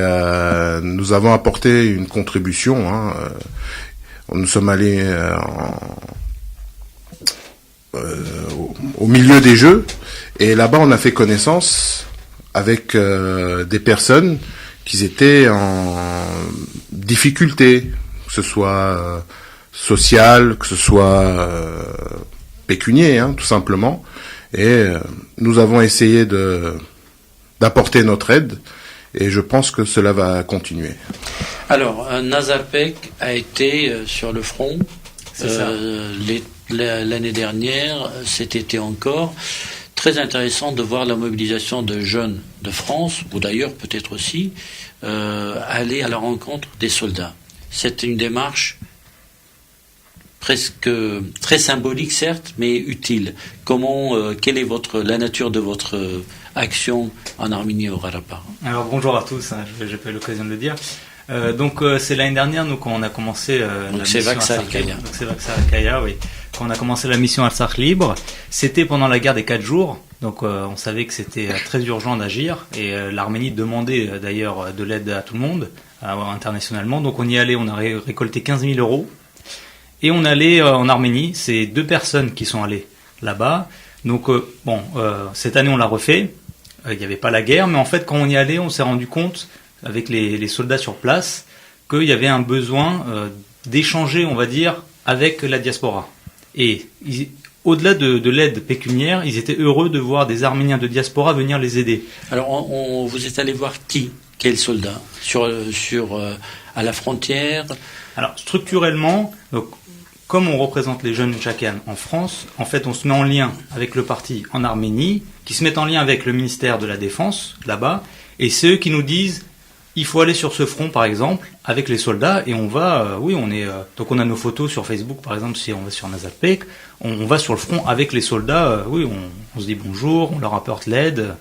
nous avons apporté une contribution, hein. Nous sommes allés au milieu des jeux, et là-bas on a fait connaissance avec des personnes qui étaient en difficulté, que ce soit sociale, que ce soit pécunier, hein, tout simplement. Et nous avons essayé d'apporter notre aide, et je pense que cela va continuer. Alors, Nazarpek a été sur le front l'année dernière, cet été encore. Très intéressant de voir la mobilisation de jeunes de France, ou d'ailleurs peut-être aussi, aller à la rencontre des soldats. C'est une démarche presque très symbolique, certes, mais utile. Quelle est la nature de votre action en Arménie et au Karabakh? Alors bonjour à tous, hein, j'ai pas eu l'occasion de le dire. C'est l'année dernière, nous, quand on a commencé donc c'est Vaxa Al-Kaya. Donc c'est Vaxa Al-Kaya, oui. Quand on a commencé la mission Al-Sarh libre, c'était pendant la guerre des 4 jours. Donc on savait que c'était très urgent d'agir, et l'Arménie demandait d'ailleurs de l'aide à tout le monde, internationalement. Donc on y allait, on a récolté 15 000 €. Et on allait en Arménie, c'est 2 personnes qui sont allées là-bas. Donc cette année on l'a refait. Il n'y avait pas la guerre, mais en fait quand on y allait, on s'est rendu compte avec les soldats sur place qu'il y avait un besoin d'échanger, on va dire, avec la diaspora. Et au-delà de l'aide pécuniaire, ils étaient heureux de voir des Arméniens de diaspora venir les aider. Alors vous êtes allé voir qui? Quels soldats à la frontière? Alors structurellement, donc, comme on représente les jeunes Chakian en France, en fait on se met en lien avec le parti en Arménie, qui se met en lien avec le ministère de la Défense là-bas, et c'est eux qui nous disent il faut aller sur ce front par exemple avec les soldats, et on va, donc on a nos photos sur Facebook par exemple, si on va sur Nazarpek, on va sur le front avec les soldats, on se dit bonjour, on leur apporte l'aide.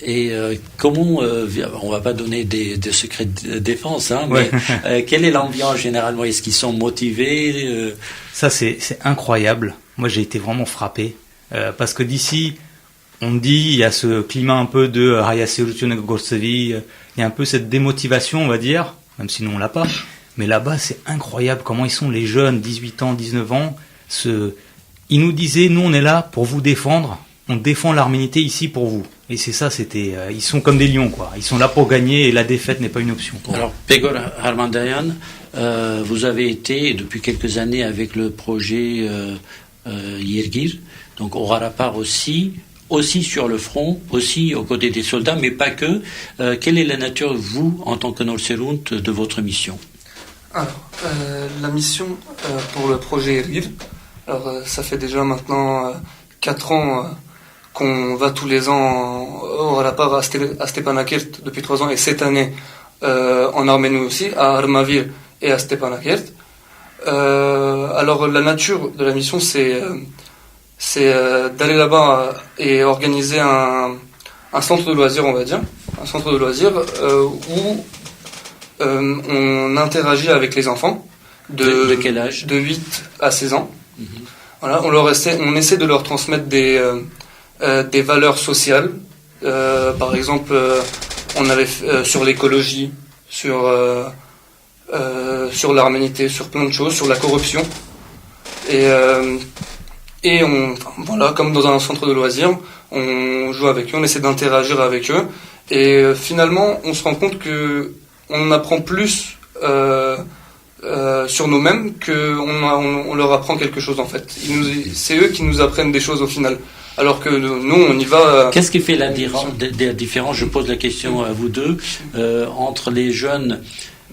Et comment, on va pas donner des secrets de défense, hein, mais quelle est l'ambiance généralement? Est-ce qu'ils sont motivés? Ça c'est incroyable. Moi j'ai été vraiment frappé parce que d'ici, on dit il y a ce climat un peu de il y a un peu cette démotivation, on va dire, même si nous on l'a pas. Mais là-bas c'est incroyable comment ils sont, les jeunes, 18 ans, 19 ans. Ils nous disaient nous on est là pour vous défendre. On défend l'Arménité ici pour vous. Et c'est ça, ils sont comme des lions, quoi. Ils sont là pour gagner, et la défaite n'est pas une option. Alors, Pegor Harmandayan, vous avez été depuis quelques années avec le projet Yergir, donc au Karabakh aussi sur le front, aussi aux côtés des soldats, mais pas que. Quelle est la nature, vous, en tant que Norserunt, de votre mission? Alors, la mission pour le projet Yergir, alors ça fait déjà maintenant 4 ans qu'on va tous les ans au Ralapar à Stepanakert depuis 3 ans et cette année en Arménie aussi, à Armavir et à Stepanakert. Alors la nature de la mission c'est d'aller là-bas et organiser un centre de loisirs, on va dire, un centre de loisirs où on interagit avec les enfants de quel âge? De 8 à 16 ans. Voilà, on essaie de leur transmettre des valeurs sociales. Par exemple, on avait sur l'écologie, sur l'arménité, sur plein de choses, sur la corruption. Et voilà, comme dans un centre de loisirs, on joue avec eux, on essaie d'interagir avec eux. Et finalement, on se rend compte que on apprend plus sur nous-mêmes qu'on leur apprend quelque chose en fait. C'est eux qui nous apprennent des choses au final. Alors que nous, on y va... Qu'est-ce qui fait la différence, je pose la question à vous deux, entre les jeunes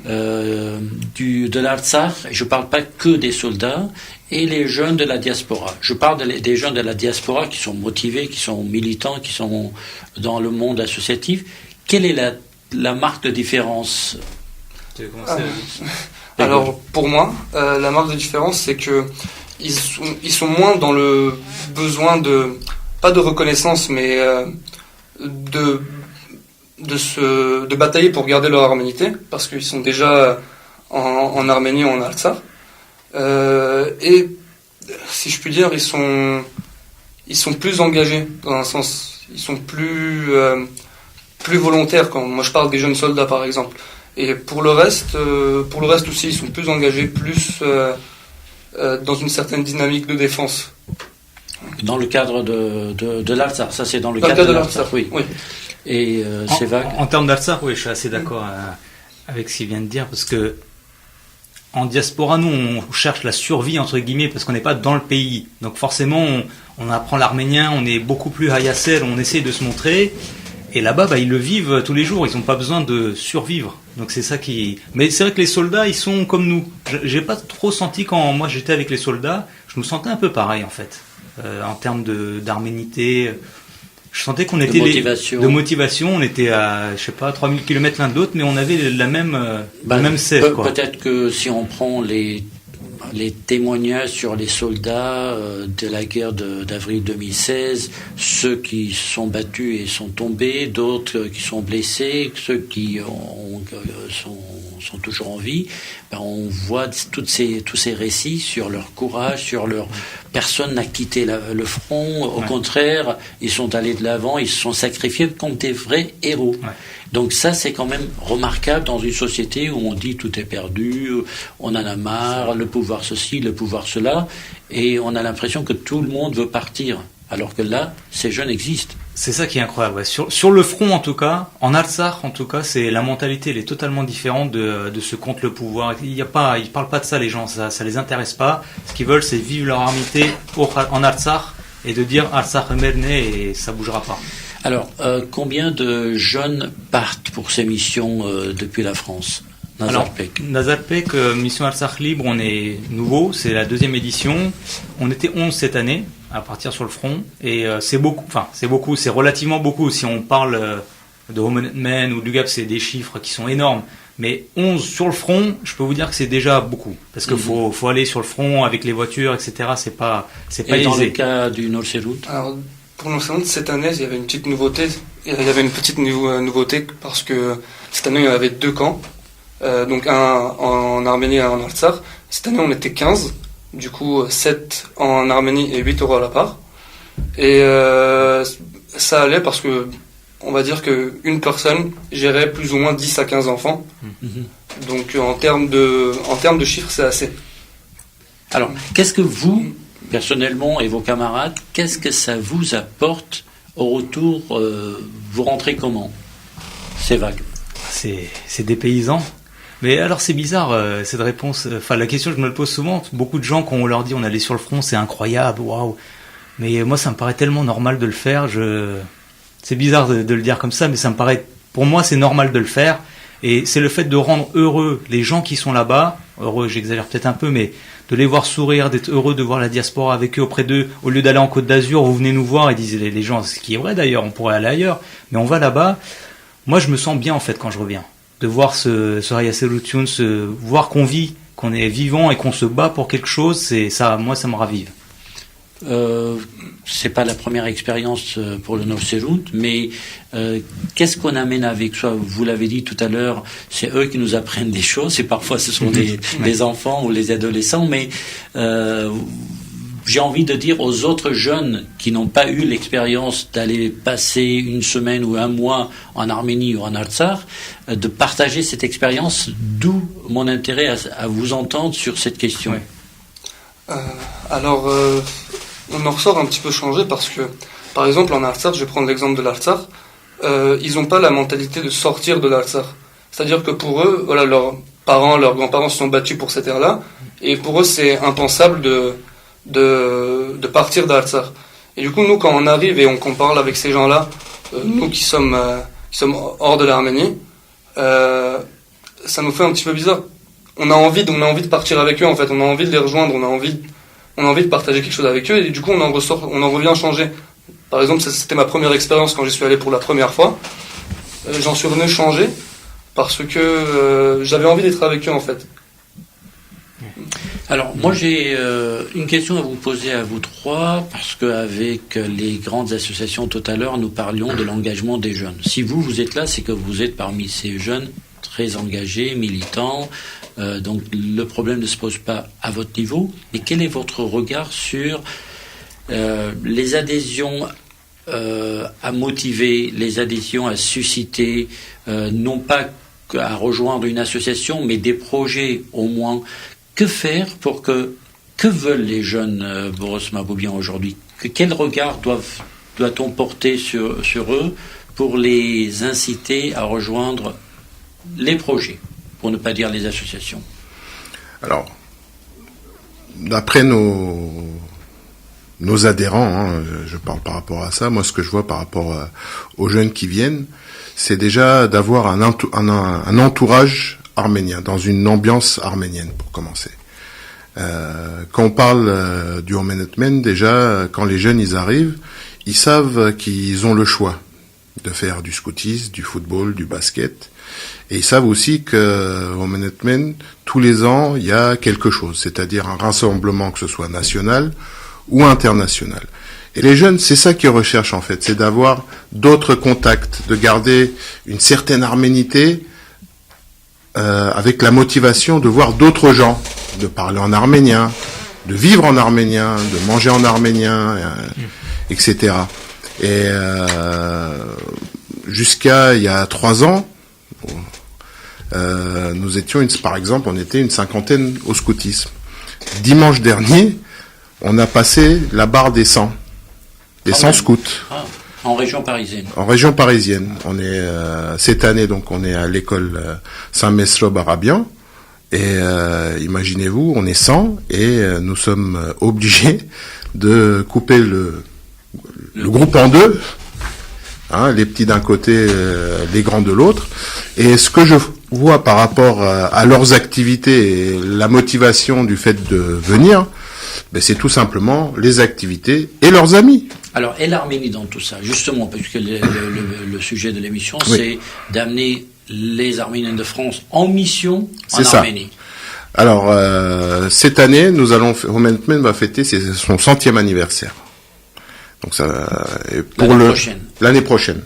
de l'Artsakh, et je ne parle pas que des soldats, et les jeunes de la diaspora. Je parle des jeunes de la diaspora qui sont motivés, qui sont militants, qui sont dans le monde associatif. Quelle est la marque de différence? Alors, pour moi, la marque de différence, c'est que ils sont moins dans le besoin pas de reconnaissance, mais de batailler pour garder leur arménité, parce qu'ils sont déjà en Arménie ou en Artsakh. Et si je puis dire, ils sont plus engagés, dans un sens. Ils sont plus volontaires. Quand moi je parle des jeunes soldats, par exemple. Et pour le reste aussi, ils sont plus engagés, plus dans une certaine dynamique de défense. Dans le cadre de l'Artsakh, ça c'est dans le cadre de l'Artsakh, oui. Et c'est vague. En termes d'Artsakh, oui, je suis assez d'accord avec ce qu'il vient de dire, parce que en diaspora, nous, on cherche la survie, entre guillemets, parce qu'on n'est pas dans le pays. Donc forcément, on apprend l'arménien, on est beaucoup plus hayasel, on essaie de se montrer. Et là-bas, ils le vivent tous les jours, ils n'ont pas besoin de survivre. Donc c'est ça qui... Mais c'est vrai que les soldats, ils sont comme nous. J'ai pas trop senti quand moi j'étais avec les soldats, je me sentais un peu pareil en fait. En termes d'arménité, je sentais qu'on était de motivation, on était à, je sais pas, 3000 km l'un de l'autre, mais on avait le même sève, quoi. Peut-être que si on prend les témoignages sur les soldats de la guerre d'avril 2016, ceux qui sont battus et sont tombés, d'autres qui sont blessés, ceux qui sont toujours en vie, on voit tous ces récits sur leur courage, sur leur... Personne n'a quitté le front, au contraire, ils sont allés de l'avant, ils se sont sacrifiés comme des vrais héros. Ouais. Donc ça, c'est quand même remarquable dans une société où on dit tout est perdu, on en a marre, le pouvoir ceci, le pouvoir cela, et on a l'impression que tout le monde veut partir, alors que là, ces jeunes existent. C'est ça qui est incroyable. Ouais. Sur le front, en tout cas, en Artsakh, en tout cas, la mentalité, elle est totalement différente de ceux contre le pouvoir. Ils parlent pas de ça, les gens, ça les intéresse pas. Ce qu'ils veulent, c'est vivre leur arménité en Artsakh et de dire Artsakh Merne et ça bougera pas. Alors, combien de jeunes partent pour ces missions depuis la France? Nazarpek, mission Artsakh Libre, on est nouveau, c'est la 2e édition. On était 11 cette année à partir sur le front, et c'est relativement beaucoup. Si on parle de Homenetmen ou du Gap, c'est des chiffres qui sont énormes. Mais 11 sur le front, je peux vous dire que c'est déjà beaucoup. Parce qu'il faut aller sur le front avec les voitures, etc. C'est pas et aisé. Dans le cas du Nord-Serut? Alors, pour Nord-Serut, cette année, il y avait une petite nouveauté. Parce que cette année, il y avait 2 camps. Donc un en Arménie et un en Artsakh. Cette année, on était 15. Du coup, 7 en Arménie et 8 au Ralapar. Et ça allait parce que on va dire qu'une personne gérait plus ou moins 10 à 15 enfants. Donc en termes de chiffres, c'est assez. Alors, qu'est-ce que vous, personnellement, et vos camarades, qu'est-ce que ça vous apporte au retour? Vous rentrez comment? C'est vague. C'est dépaysant. Mais alors c'est bizarre cette réponse. Enfin la question je me le pose souvent. Beaucoup de gens quand on leur dit on allait sur le front c'est incroyable, waouh. Mais moi ça me paraît tellement normal de le faire. C'est bizarre de le dire comme ça, mais ça me paraît. Pour moi c'est normal de le faire. Et c'est le fait de rendre heureux les gens qui sont là-bas. heureux, j'exagère peut-être un peu, mais de les voir sourire, d'être heureux de voir la diaspora avec eux auprès d'eux, au lieu d'aller en Côte d'Azur, vous venez nous voir, et disent les gens, ce qui est vrai d'ailleurs, on pourrait aller ailleurs, mais on va là-bas. Moi, je me sens bien en fait quand je reviens, de voir ce Raya Solutions, voir qu'on vit, qu'on est vivant et qu'on se bat pour quelque chose, c'est ça, moi, ça me ravive. C'est pas la première expérience pour le Nord-Serut, mais qu'est-ce qu'on amène avec soi? Vous l'avez dit tout à l'heure, c'est eux qui nous apprennent des choses, et parfois ce sont des enfants ou les adolescents, mais j'ai envie de dire aux autres jeunes qui n'ont pas eu l'expérience d'aller passer une semaine ou un mois en Arménie ou en Artsakh, de partager cette expérience, d'où mon intérêt à vous entendre sur cette question. Alors, on en ressort un petit peu changé parce que, par exemple, en Artsakh, je vais prendre l'exemple de l'Artsakh, ils n'ont pas la mentalité de sortir de l'Artsakh. C'est-à-dire que pour eux, voilà, leurs parents, leurs grands-parents se sont battus pour cette ère-là, et pour eux, c'est impensable de partir d'Artsakh. Et du coup, nous, quand on arrive et qu'on parle avec ces gens-là, nous qui sommes hors de l'Arménie, ça nous fait un petit peu bizarre. On a envie de partir avec eux, en fait, on a envie de les rejoindre, on a envie de partager quelque chose avec eux, et du coup on en revient changé. Par exemple, c'était ma première expérience quand j'y suis allé pour la première fois. J'en suis revenu changé parce que j'avais envie d'être avec eux en fait. Alors moi j'ai une question à vous poser à vous trois, parce qu'avec les grandes associations tout à l'heure nous parlions de l'engagement des jeunes. Si vous êtes là, c'est que vous êtes parmi ces jeunes très engagés, militants, donc le problème ne se pose pas à votre niveau, mais quel est votre regard sur les adhésions à motiver, les adhésions à susciter, non pas à rejoindre une association, mais des projets au moins. Que faire pour que veulent les jeunes Boros Maboubian aujourd'hui? Quel regard doit-on porter sur eux pour les inciter à rejoindre les projets, pour ne pas dire les associations? Alors, d'après nos adhérents, je parle par rapport à ça, moi ce que je vois par rapport aux jeunes qui viennent, c'est déjà d'avoir un entourage arménien, dans une ambiance arménienne pour commencer. Quand on parle du Homenetmen, déjà, quand les jeunes ils arrivent, ils savent qu'ils ont le choix de faire du scoutisme, du football, du basket. Et ils savent aussi que au Homenetmen, tous les ans, il y a quelque chose, c'est-à-dire un rassemblement, que ce soit national ou international. Et les jeunes, c'est ça qu'ils recherchent en fait, c'est d'avoir d'autres contacts, de garder une certaine arménité, avec la motivation de voir d'autres gens, de parler en arménien, de vivre en arménien, de manger en arménien, etc. Et jusqu'à il y a 3 ans, nous étions, par exemple, on était une 50aine au scoutisme. Dimanche dernier, on a passé la barre des 100 scouts. Ah, en région parisienne. En région parisienne. On est cette année, donc on est à l'école Saint-Mesrob Arabian. Et imaginez-vous, on est 100 et nous sommes obligés de couper le groupe en deux. Hein, les petits d'un côté, les grands de l'autre. Et ce que je vois par rapport à leurs activités et la motivation du fait de venir, ben c'est tout simplement les activités et leurs amis. Alors, et l'Arménie dans tout ça, justement, parce que le sujet de l'émission, oui, c'est d'amener les Arméniens de France en mission en Arménie. Alors, cette année, Homenetmen va fêter son 100e anniversaire. Donc ça, pour l'année prochaine.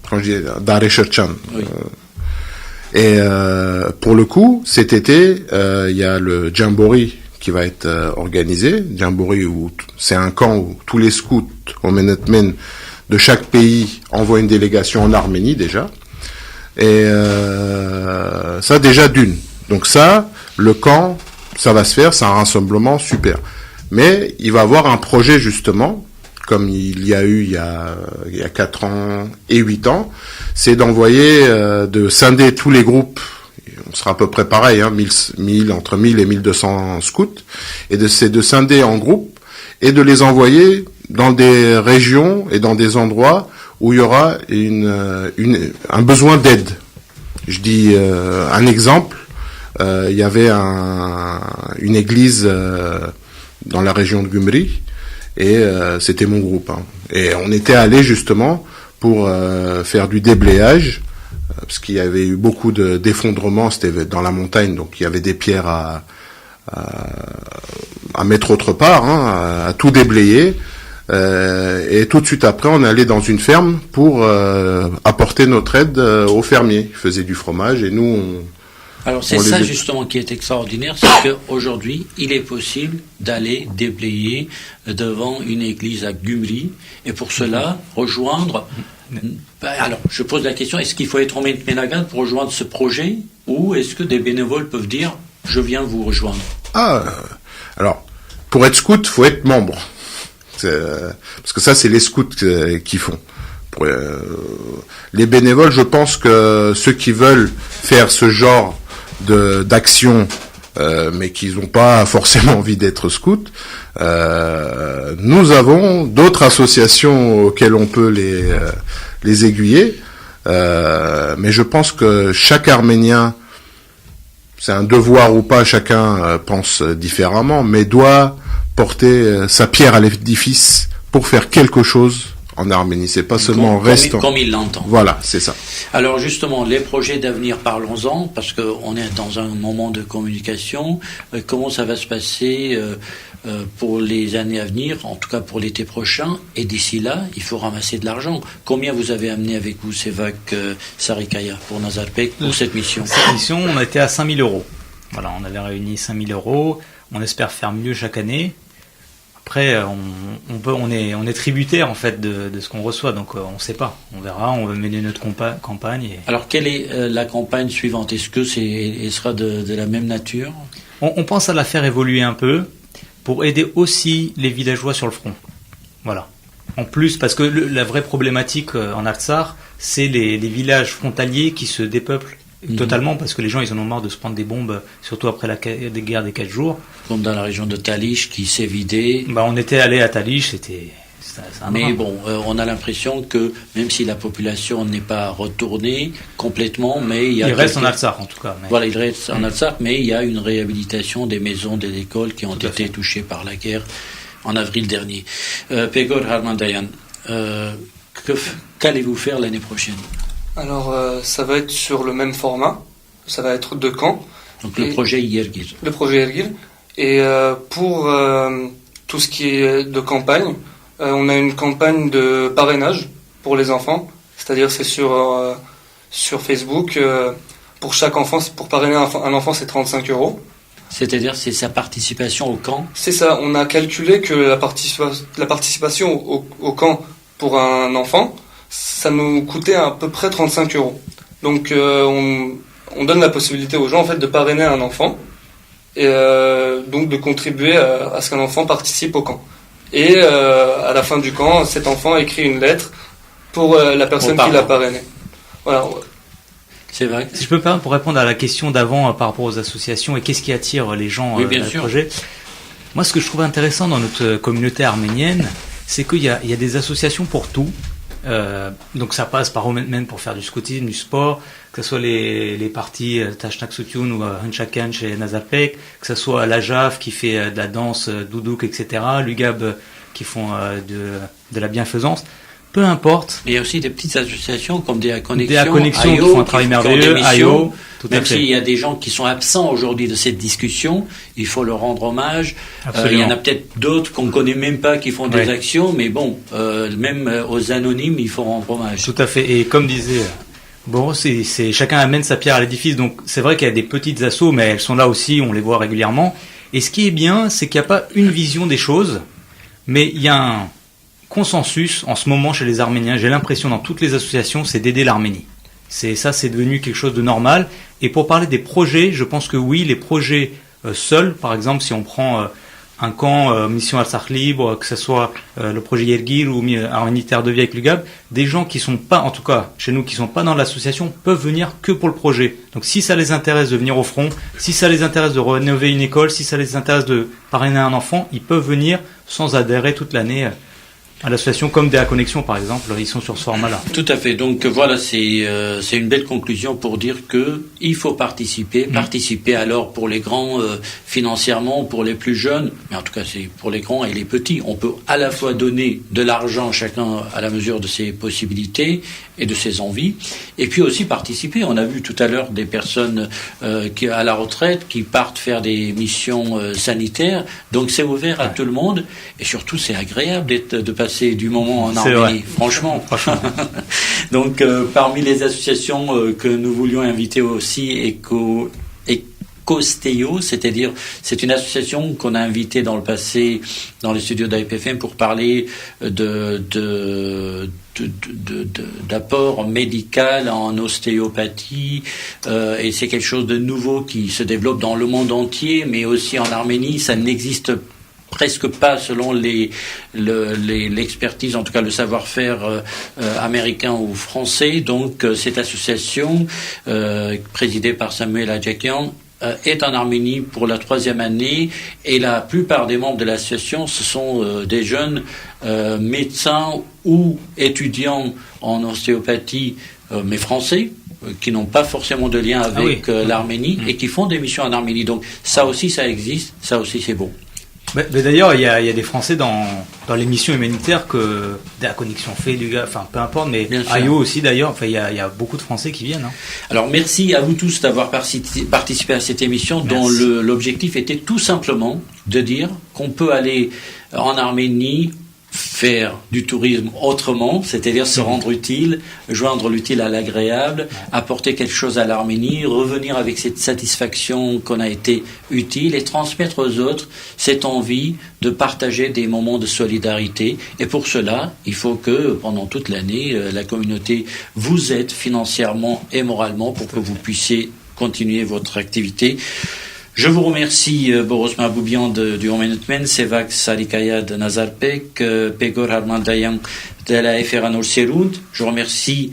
Quand je dis Daresherchan. Oui. Et pour le coup, cet été, il y a le Jamboree qui va être organisé. Jamboree, où c'est un camp où tous les scouts Homenetmen de chaque pays envoient une délégation en Arménie déjà. Et ça déjà d'une. Donc ça, le camp, ça va se faire, c'est un rassemblement super. Mais il va avoir un projet justement, comme il y a eu il y a 4 ans et 8 ans, c'est d'envoyer, de scinder tous les groupes, on sera à peu près pareil, hein, entre 1000 et 1200 scouts, et de scinder en groupes, et de les envoyer dans des régions et dans des endroits où il y aura un besoin d'aide. Je dis un exemple, il y avait une église dans la région de Gyumri, et c'était mon groupe. Hein. Et on était allé justement pour faire du déblayage, parce qu'il y avait eu beaucoup d'effondrements, c'était dans la montagne, donc il y avait des pierres à mettre autre part, hein, à tout déblayer. Et tout de suite après, on est allé dans une ferme pour apporter notre aide aux fermiers. Ils faisaient du fromage et nous, alors c'est ça justement qui est extraordinaire, c'est qu'aujourd'hui, il est possible d'aller déblayer devant une église à Gyumri, et pour cela, rejoindre... Alors, je pose la question, est-ce qu'il faut être en Ménagane pour rejoindre ce projet, ou est-ce que des bénévoles peuvent dire, je viens vous rejoindre? Alors, pour être scout, faut être membre. Parce que ça, c'est les scouts qui font. Les bénévoles, je pense que ceux qui veulent faire ce genre d'action, mais qui n'ont pas forcément envie d'être scouts, nous avons d'autres associations auxquelles on peut les aiguiller. Mais je pense que chaque Arménien, c'est un devoir ou pas, chacun pense différemment, mais doit porter sa pierre à l'édifice pour faire quelque chose en Arménie. C'est pas seulement restant. Comme il l'entend. Voilà, c'est ça. Alors justement, les projets d'avenir, parlons-en, parce qu'on est dans un moment de communication. Comment ça va se passer pour les années à venir, en tout cas pour l'été prochain, et d'ici là, il faut ramasser de l'argent. Combien vous avez amené avec vous, Sevak Sarikaya, pour Nazarpek, pour cette mission? Cette mission, on a été à 5 000 €. Voilà, on avait réuni 5 000 €. On espère faire mieux chaque année. Après, on est tributaire en fait de ce qu'on reçoit, donc on ne sait pas. On verra, on va mener notre campagne. Alors, quelle est la campagne suivante? Est-ce que elle sera de la même nature? On pense à la faire évoluer un peu pour aider aussi les villageois sur le front. Voilà. En plus, parce que la vraie problématique en Artsakh, c'est les villages frontaliers qui se dépeuplent totalement, parce que les gens ils en ont marre de se prendre des bombes, surtout après la guerre des 4 jours. Comme dans la région de Talish qui s'est vidée. On était allé à Talish, c'était un mais drame. bon, on a l'impression que même si la population n'est pas retournée complètement, mais il reste en Artsakh en tout cas. Voilà, il reste en Artsakh, mais il y a une réhabilitation des maisons, des écoles qui ont été touchées par la guerre en avril dernier. Pegor Harmandayan, qu'allez-vous faire l'année prochaine? Alors, ça va être sur le même format. Ça va être 2 camps. Donc le projet Yergil. Le projet Yergil. Et pour tout ce qui est de campagne, on a une campagne de parrainage pour les enfants. C'est-à-dire c'est sur Facebook. Pour chaque enfant, pour parrainer un enfant, c'est 35 €. C'est-à-dire c'est sa participation au camp? C'est ça. On a calculé que la participation au camp pour un enfant, ça nous coûtait à peu près 35 €. Donc on donne la possibilité aux gens en fait de parrainer un enfant et donc de contribuer à ce qu'un enfant participe au camp. Et à la fin du camp, cet enfant écrit une lettre pour la personne qui l'a parrainé. Voilà. C'est vrai. Si je peux pour répondre à la question d'avant par rapport aux associations et qu'est-ce qui attire les gens dans le projet. Moi, ce que je trouve intéressant dans notre communauté arménienne, c'est qu'il y a des associations pour tout. Donc ça passe par même pour faire du scoutisme, du sport, que ce soit les partis Tashnak Soutyoun ou Hunchakan chez Nazarpek, que ce soit la JAF qui fait de la danse, doudouk, etc., l'UGAB qui font de la bienfaisance. Peu importe. Il y a aussi des petites associations comme des Connexions qui font un travail merveilleux, AIO. Même s'il y a des gens qui sont absents aujourd'hui de cette discussion, il faut leur rendre hommage. Il y en a peut-être d'autres qu'on ne connaît même pas qui font des actions, mais bon, même aux anonymes, il faut rendre hommage. Tout à fait. Et comme disait Boros, chacun amène sa pierre à l'édifice. Donc c'est vrai qu'il y a des petites assos, mais elles sont là aussi, on les voit régulièrement. Et ce qui est bien, c'est qu'il n'y a pas une vision des choses, mais il y a un consensus en ce moment chez les Arméniens. J'ai l'impression dans toutes les associations, c'est d'aider l'Arménie. C'est devenu quelque chose de normal. Et pour parler des projets, je pense que oui, les projets seuls, par exemple, si on prend un camp Mission Artsakh Libre, que ce soit le projet Yergil ou Arménie Terre de Vie avec l'UGAB, des gens qui sont pas, en tout cas chez nous, qui sont pas dans l'association, peuvent venir que pour le projet. Donc si ça les intéresse de venir au front, si ça les intéresse de rénover une école, si ça les intéresse de parrainer un enfant, ils peuvent venir sans adhérer toute l'année L'association comme DA Connexion, par exemple, ils sont sur ce format-là. Tout à fait. Donc voilà, c'est une belle conclusion pour dire que il faut participer. Participer alors pour les grands financièrement, pour les plus jeunes, mais en tout cas c'est pour les grands et les petits. On peut à la fois donner de l'argent chacun à la mesure de ses possibilités et de ses envies, et puis aussi participer. On a vu tout à l'heure des personnes qui à la retraite qui partent faire des missions sanitaires. Donc c'est ouvert à tout le monde, et surtout c'est agréable de passer du moment en Arménie, franchement. Donc, parmi les associations que nous voulions inviter aussi, Ecosteo, c'est-à-dire, c'est une association qu'on a invitée dans le passé dans les studios d'APFM pour parler d'apport médical en ostéopathie, et c'est quelque chose de nouveau qui se développe dans le monde entier, mais aussi en Arménie. Ça n'existe presque pas selon l'expertise, en tout cas le savoir-faire américain ou français. Donc cette association présidée par Samuel Adjakian est en Arménie pour la 3e année, et la plupart des membres de l'association, ce sont des jeunes médecins ou étudiants en ostéopathie, mais français, qui n'ont pas forcément de lien avec l'Arménie, et qui font des missions en Arménie. Donc ça aussi, ça existe, ça aussi c'est beau. Mais d'ailleurs, il y a des Français dans les missions humanitaires que la Connexion fait, enfin peu importe, mais AYO aussi d'ailleurs. Enfin, il y a beaucoup de Français qui viennent. Alors merci à vous tous d'avoir participé à cette émission, dont l'objectif était tout simplement de dire qu'on peut aller en Arménie faire du tourisme autrement, c'est-à-dire se rendre utile, joindre l'utile à l'agréable, apporter quelque chose à l'Arménie, revenir avec cette satisfaction qu'on a été utile, et transmettre aux autres cette envie de partager des moments de solidarité. Et pour cela, il faut que pendant toute l'année, la communauté vous aide financièrement et moralement pour que vous puissiez continuer votre activité. Je vous remercie Boros Mahboubian du Management, Sevak Sarikaya de Nazarpek, Pegor Harmandayam de la FRA Nour-Seroud. Je remercie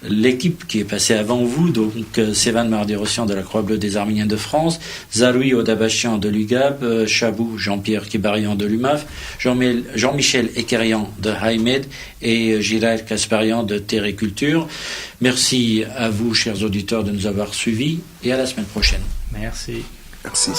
l'équipe qui est passée avant vous, donc Sevan Mardirosian de la Croix-Bleue des Arméniens de France, Zaroui Odabachian de l'UGAB, Chabou Jean-Pierre Kibarian de l'UMAF, Jean-Michel Ekerian de Haïmed et Gilles Kasparian de Terre et Culture. Merci à vous, chers auditeurs, de nous avoir suivis, et à la semaine prochaine. Merci. Merci.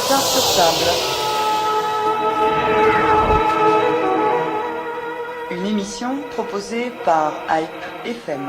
Carte sur table. Une émission proposée par Hype FM.